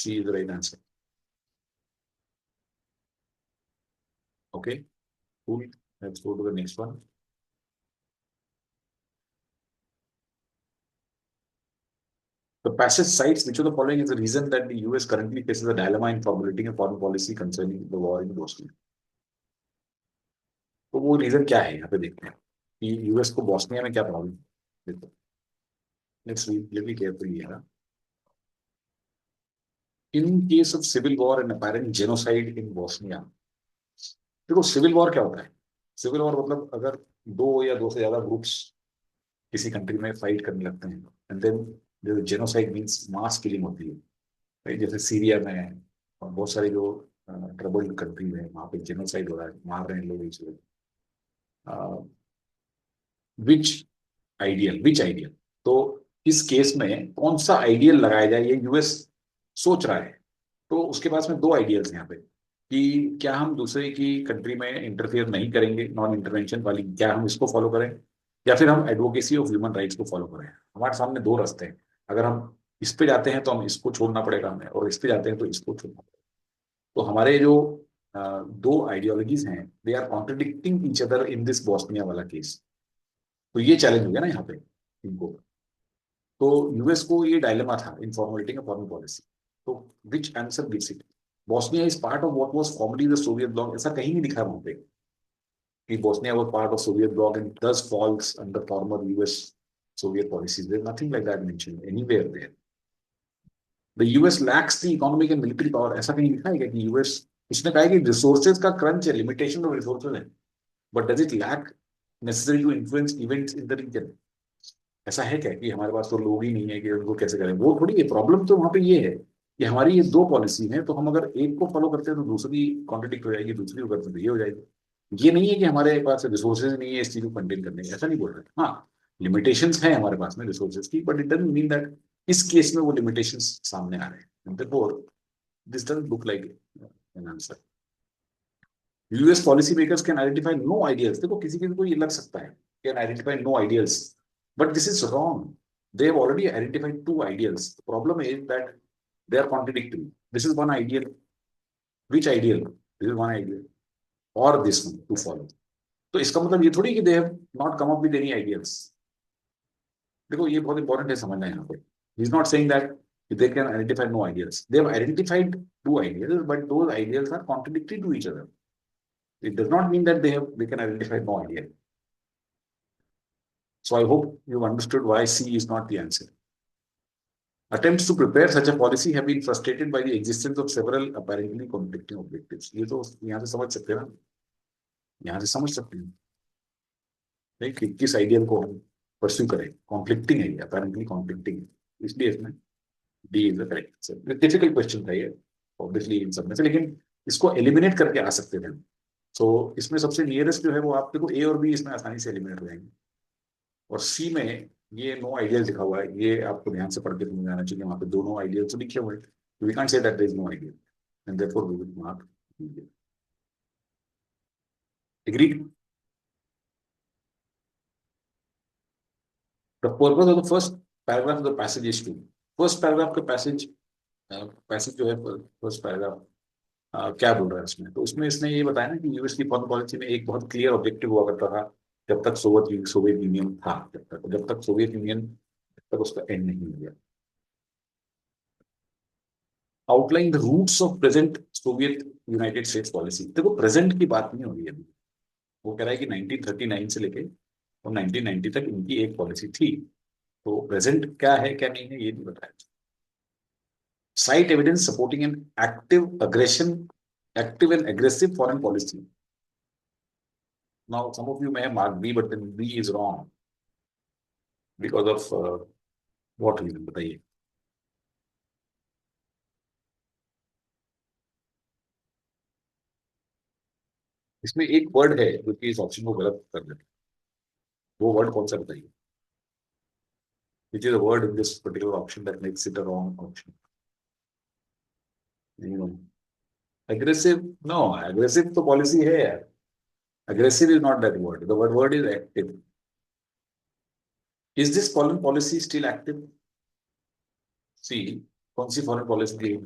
C is the right answer? Okay, cool. Let's go to the next one. The passage cites which of the following is the reason that the US currently faces a dilemma in formulating a foreign policy concerning the war in Bosnia. तो वो reason क्या है यहाँ पे देखते हैं कि US को बॉस्निया में क्या प्रॉब्लम. देखो, let's read carefully here. In case of civil war and apparent genocide in Bosnia. देखो सिविल वॉर क्या होता है? सिविल वॉर मतलब अगर दो या दो से ज्यादा ग्रुप्स किसी कंट्री में फाइट करने लगते हैं, and then genocide means mass killing होती है, राइट? जैसे सीरिया में है और बहुत सारे जो ट्रबल्ड कंट्री है, वहां पे जेनोसाइड हो रहा है, मार रहे हैं लोग इसलिए. विच आइडियल. तो इस केस में कौन सा आइडियल लगाया जाए, ये यूएस सोच रहा है. तो उसके पास में दो आइडियल्स यहाँ पे कि क्या हम दूसरे की कंट्री में इंटरफियर नहीं करेंगे, नॉन इंटरवेंशन वाली, क्या हम इसको फॉलो करें, या फिर हम एडवोकेसी ऑफ ह्यूमन राइट्स को फॉलो करें. हमारे सामने दो रास्ते हैं. अगर हम इस पे जाते हैं तो हम इसको छोड़ना पड़ेगा हमें, और इस पे जाते हैं तो इसको छोड़ना पड़ेगा. तो हमारे जो दो आइडियोलॉजीज हैं, they are contradicting each other in this Bosnia वाला केस. तो ये चैलेंज हो गया ना यहाँ पे इनको. तो यूएस को ये डायलेमा था इन फॉर्मुलेटिंग अ फॉरेन पॉलिसी. तो विच answer gives it? Bosnia is part of what was formerly the Soviet block, ऐसा कहीं नहीं लिखा है वहां पे कि Bosnia was part of Soviet bloc and thus falls under former US Soviet policies. There's nothing like that mentioned anywhere there. The US lacks the economic and military power. ऐसा कहीं लिखा है क्या कि US, उसने कहा है कि रिसोर्सेज का क्रंच है, लिमिटेशन ऑफ रिसोर्सेज है, but does it lack necessary to influence events in the region? ऐसा है क्या कि हमारे पास तो लोग ही नहीं है कि उनको कैसे करें? वो थोड़ी है, प्रॉब्लम तो वहां पे ये है कि हमारी ये दो पॉलिसी है, तो हम अगर एक को फॉलो करते हैं तो दूसरी कॉन्ट्रडिक्ट हो जाएगी, दूसरी को करते हैं तो ये हो जाएगी। ये नहीं है कि हमारे पास रिसोर्सेज नहीं है इस चीज को कंटेन करने के, ऐसा नहीं बोल रहे। हाँ, लिमिटेशंस है हमारे पास में रिसोर्सेज की, but it doesn't mean that इस केस में वो लिमिटेशंस सामने आ रहे हैं। therefore this doesn't look like an answer. US policy makers can identify no ideals. देखो किसी किसी को ये लग सकता है, can identify no ideals, but this is wrong. They have already identified two ideals. The problem is that they are contradictory. This is one ideal. Which ideal? This is one ideal, or this one to follow. तो इसका मतलब ये थोड़ी कि they have not come up with any ideals. देखो ये बहुत important है समझना यहाँ पे. He is not saying that they can identify no ideals. They have identified two ideals, but those ideals are contradictory to each other. It does not mean that they can identify no ideal. So I hope you've understood why C is not the answer. Attempts to prepare such a policy have been frustrated by the existence of several apparently conflicting objectives. ये तो यहाँ से समझ सकते हैं ना, यहाँ से समझ सकते हैं नहीं कि किस आइडियल को हम परस्यू करें. कॉन्फ्लिक्टिंग है ये, apparently conflicting है, इसलिए इसमें D is the correct answer. Difficult question था ये ऑब्वियसली इन सब में से, लेकिन इसको एलिमिनेट करके आ सकते थे. सो इसमें सबसे नियरेस्ट जो है वो आप देखो, ए और बी इसमें आसानी से एलिमिनेट हो जाएंगे, और सी में ये नो आइडियल लिखा हुआ है, ये आपको ध्यान से पढ़ के समझ आना चाहिए. वहां पे दोनों आइडियल तो लिखे हुए हैं, we can't say that there is no ideal and therefore we will mark. Agreed? The purpose of the first paragraph of the passage is to, first paragraph का पैसेज, पैसेज जो है फर्स्ट पैराग्राफ क्या बोल रहा है इसमें, तो उसमें इसने ये बताया ना कि यूएस की फॉरेन पॉलिसी में एक बहुत क्लियर ऑब्जेक्टिव हुआ करता था जब तक सोवियत यूनियन था, जब तक सोवियत यूनियन, जब तक उसका एंड नहीं हो गया. Outline the roots of present Soviet United States policy. देखो प्रेजेंट की बात नहीं हो रही है अभी, वो कह रहा है कि 1939 से लेके और 1990 तक इनकी एक पॉलिसी थी, तो प्रेजेंट क्या है क्या नहीं है ये नहीं बताया. Site evidence supporting an active and aggressive foreign policy. Now, some of you may have marked B, but then B is wrong because of what reason? बताइए. इसमें एक वर्ड है जो कि इस ऑप्शन को गलत कर देता है. वो वर्ड कौन सा बताइए? Which is a word in this particular option that makes it a wrong option? You know, aggressive? No, aggressive तो policy है यार. Aggressive is not that word. The word is active. Is this foreign policy still active? See, कौन सी foreign policy थी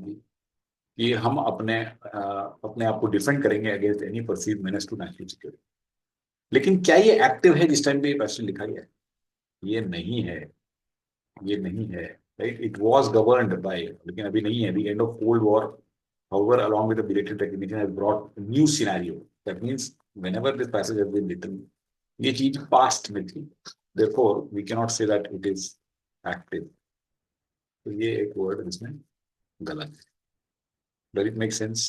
कि हम अपने आप को डिफेंड करेंगे against any perceive menace to national security. लेकिन क्या ये एक्टिव है जिस टाइम पे ये क्वेश्चन लिखा गया है? ये नहीं है, ये नहीं है. Right, it was governed bye, लेकिन अभी नहीं है. The end of cold war however along with the belated recognition has brought a new scenario. That means whenever this passage has been written, ये चीज पास्ट में थी, therefore we cannot say that it is active. तो ये एक word इसमें गलत है. Does it make sense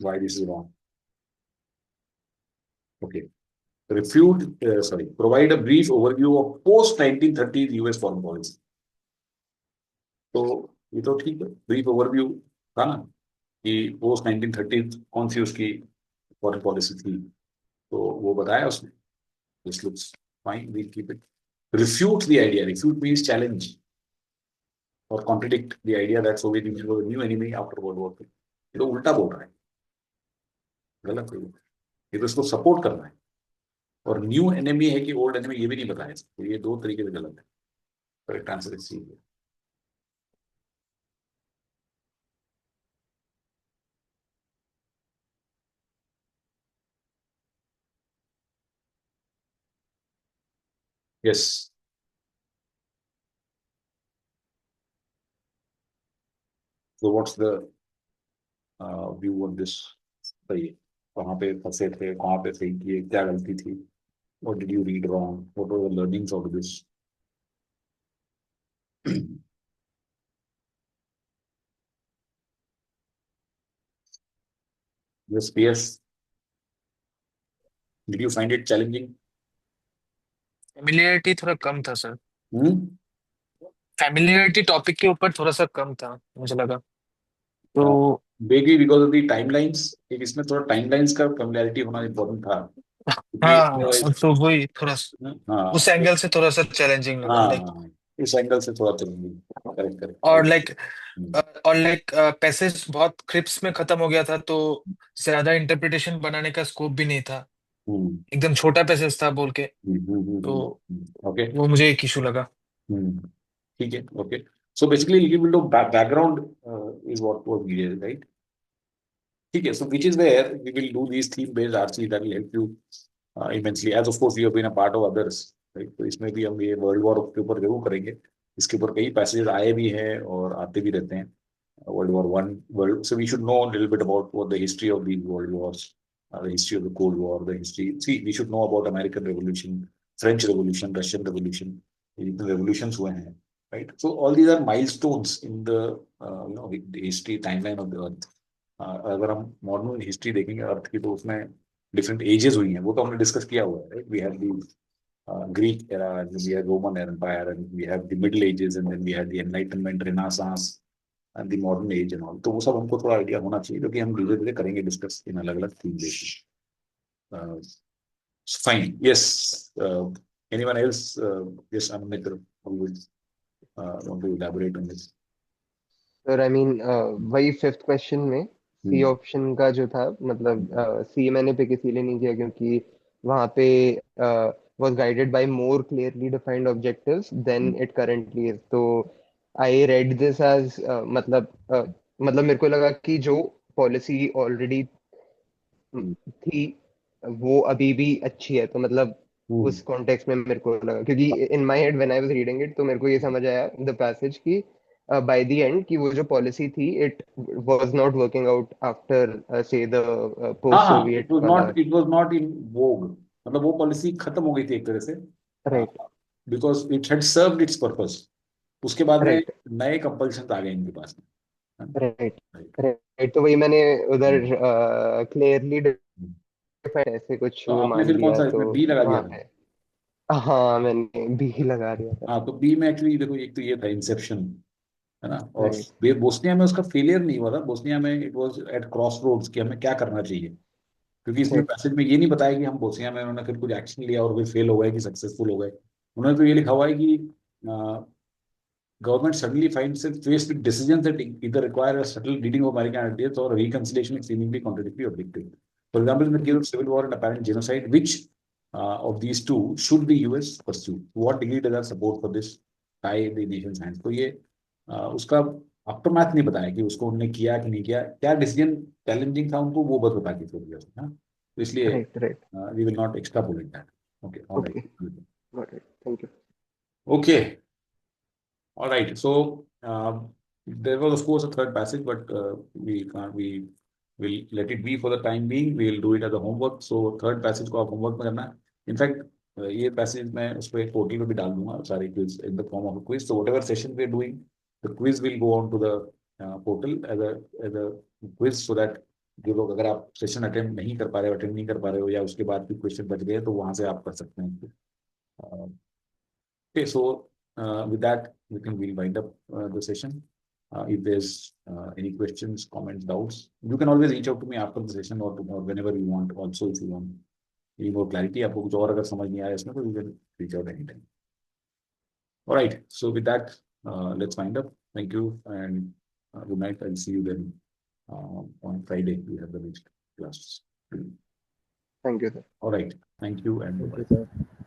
why this is wrong? Okay. Provide a brief overview of post-1930 US foreign policy. तो ये तो ठीक है, ब्रीफ ओवरव्यू था ना कि पोस्ट 1930 कौन सी उसकी फॉरेन पॉलिसी थी, तो वो बताया उसने. This looks fine, we keep it. Refute the idea. Refute means challenge और contradict the idea that Soviet Union was new enemy after world war 2. ये तो उल्टा बोल रहा है, गलत है ये तो इसको सपोर्ट करना है. और न्यू एनिमी है कि ओल्ड एनिमी ये भी नहीं बताया, तो ये दो तरीके से गलत है. Correct answer is C. Yes. So what's the view on this? सही है, कहाँ पे फंसे थे, कहाँ पे सही किए, क्या गलती थी, what did you read wrong, what were the learnings out of this? Yes, PS, did you find it challenging? Familiarity थोड़ा कम था सर। Hmm? फेमिलियरिटी टॉपिक के ऊपर थोड़ा सा कम था मुझे लगा, तो Vaguely because of the timelines, एक इसमें थोड़ा timelines का familiarity होना important था, क्योंकि हाँ तो वही थोड़ा हाँ उस एंगल से थोड़ा सा चैलेंजिंग लगा लाइक। हाँ, इस एंगल से थोड़ा चलेंगे, करेक्ट और करेक्ट। लाइक पैसेज बहुत क्रिप्स में खत्म हो गया था, तो ज्यादा इंटरप्रिटेशन बनाने का स्कोप भी नहीं था, एकदम छोटा पैसेज था बोल के, तो ओके, वो मुझे एक इशू लगा। ठीक है, okay. So basically, little bit of background is what was needed, right? ठीक है, so which is where we will do these theme-based RC that will help you immensely. As of course, you have been a part of others, right? तो इसमें भी हम ये world war के ऊपर जरूर करेंगे। इसके ऊपर कई पैसेज आए भी हैं और आते भी रहते हैं। World War One, world. So we should know a little bit about what the history of these world wars, the history of the Cold War, the history. See, we should know about American Revolution, French Revolution, Russian Revolution, the revolutions हुए हैं, right? So all these are milestones in the the history timeline of the Earth. अगर हम modern history देखेंगे अर्थ की, तो उसमें different ages हुई हैं, वो तो हमने डिस्कस किया हुआ है, right? We have the Greek era, and we have Roman Empire, and we have the Middle Ages, and then we have the Enlightenment, Renaissance, and the modern age and all. तो वो सब हमको थोड़ा idea होना चाहिए, क्योंकि हम धीरे धीरे करेंगे डिस्कस इन अलग अलग theme basis. Fine, yes, anyone else? Yes, Amrita, who would want to elaborate on this? Sir I mean वही फिफ्थ क्वेश्चन में सी ऑप्शन का जो था, मतलब सी मैंने पिक इसीलिए नहीं किया क्योंकि वहाँ पे was guided by more clearly defined objectives than it currently is. तो I read this as मतलब मेरे को लगा कि जो पॉलिसी ऑलरेडी थी वो अभी भी अच्छी है, तो मतलब उस कॉन्टेक्स्ट में मेरे को लगा, क्योंकि in my head when I was reading it तो मेरे को ये समझ आया द पैसेज की बाय द एंड कि वो जो पॉलिसी थी it was not working out after से द पोस्ट हाँ, सोवियट वाला। इट वाज नॉट इन वोग, मतलब वो पॉलिसी खत्म हो गई थी एक तरह से, right because it had served it's purpose. उसके बाद में राइट नए कंपल्शन आ गए इनके पास में। Right Right. राइट, तो वही मैंने उधर क्लियरली डिफाइंड ऐसे कुछ तो वो आपने मान फिर कौन लिया, सा तो इसमें बी लगा दिया वहां था? पे हाँ मैंने भी लगा दिया था। हाँ, तो बी में एक्चुअली देखो, एक तो ये था इंसेप्शन, है ना, और राइट बोस्निया में उसका फेलियर नहीं हुआ था। बोस्निया में it was at crossroads कि हमें क्या करना चाहिए, क्योंकि इसमें राइट पैसेज में ये नहीं बताया कि हम बोस्निया में उन्होंने फिर कुछ एक्शन लिया और फिर फेल हो गए कि सक्सेसफुल हो गए। उन्होंने तो ये लिखा हुआ है कि government suddenly finds itself faced with decisions that either require a subtle reading of American ideas or a reconciliation with seemingly contradictory objectives. For example, in the case of civil war and apparent genocide, which of these two should the US pursue? To what degree does that support for this tie the nation's hands? तो ये उसका aftermath नहीं बताया कि उसको उन्होंने किया कि नहीं किया, क्या डिसीजन चैलेंजिंग था उनको, वो बस बता के छोड़ दिया उसने, हाँ? तो इसलिए right right we will not extrapolate that. Okay, all okay right. Got it, thank you. Okay. All right. So there was, of course, a third passage, but we can't. We will let it be for the time being. We will do it as a homework. So third passage को आप homework में करना है. In fact, ये passage मैं उस पर portal पे भी डाल दूंगा सारे quiz in the form of a quiz. So whatever session we are doing, the quiz will go on to the portal as a quiz, so that जो लोग, अगर आप सेशन अटेंड नहीं कर पा रहे हो, अटेंड नहीं कर पा रहे हो, या उसके बाद भी क्वेश्चन बच गए, तो वहां से आप कर सकते हैं। Okay, so with that, we'll wind up the session. If there's any questions, comments, doubts, you can always reach out to me after the session, or whenever you want. Also, if you want any more clarity, आपको कुछ और अगर समझ नहीं आया इसमें, तो you can reach out anytime. All right. So with that, let's wind up. Thank you and good night. I'll see you then on Friday. We have the next classes. Thank you sir. All right. Thank you and thank bye. You sir.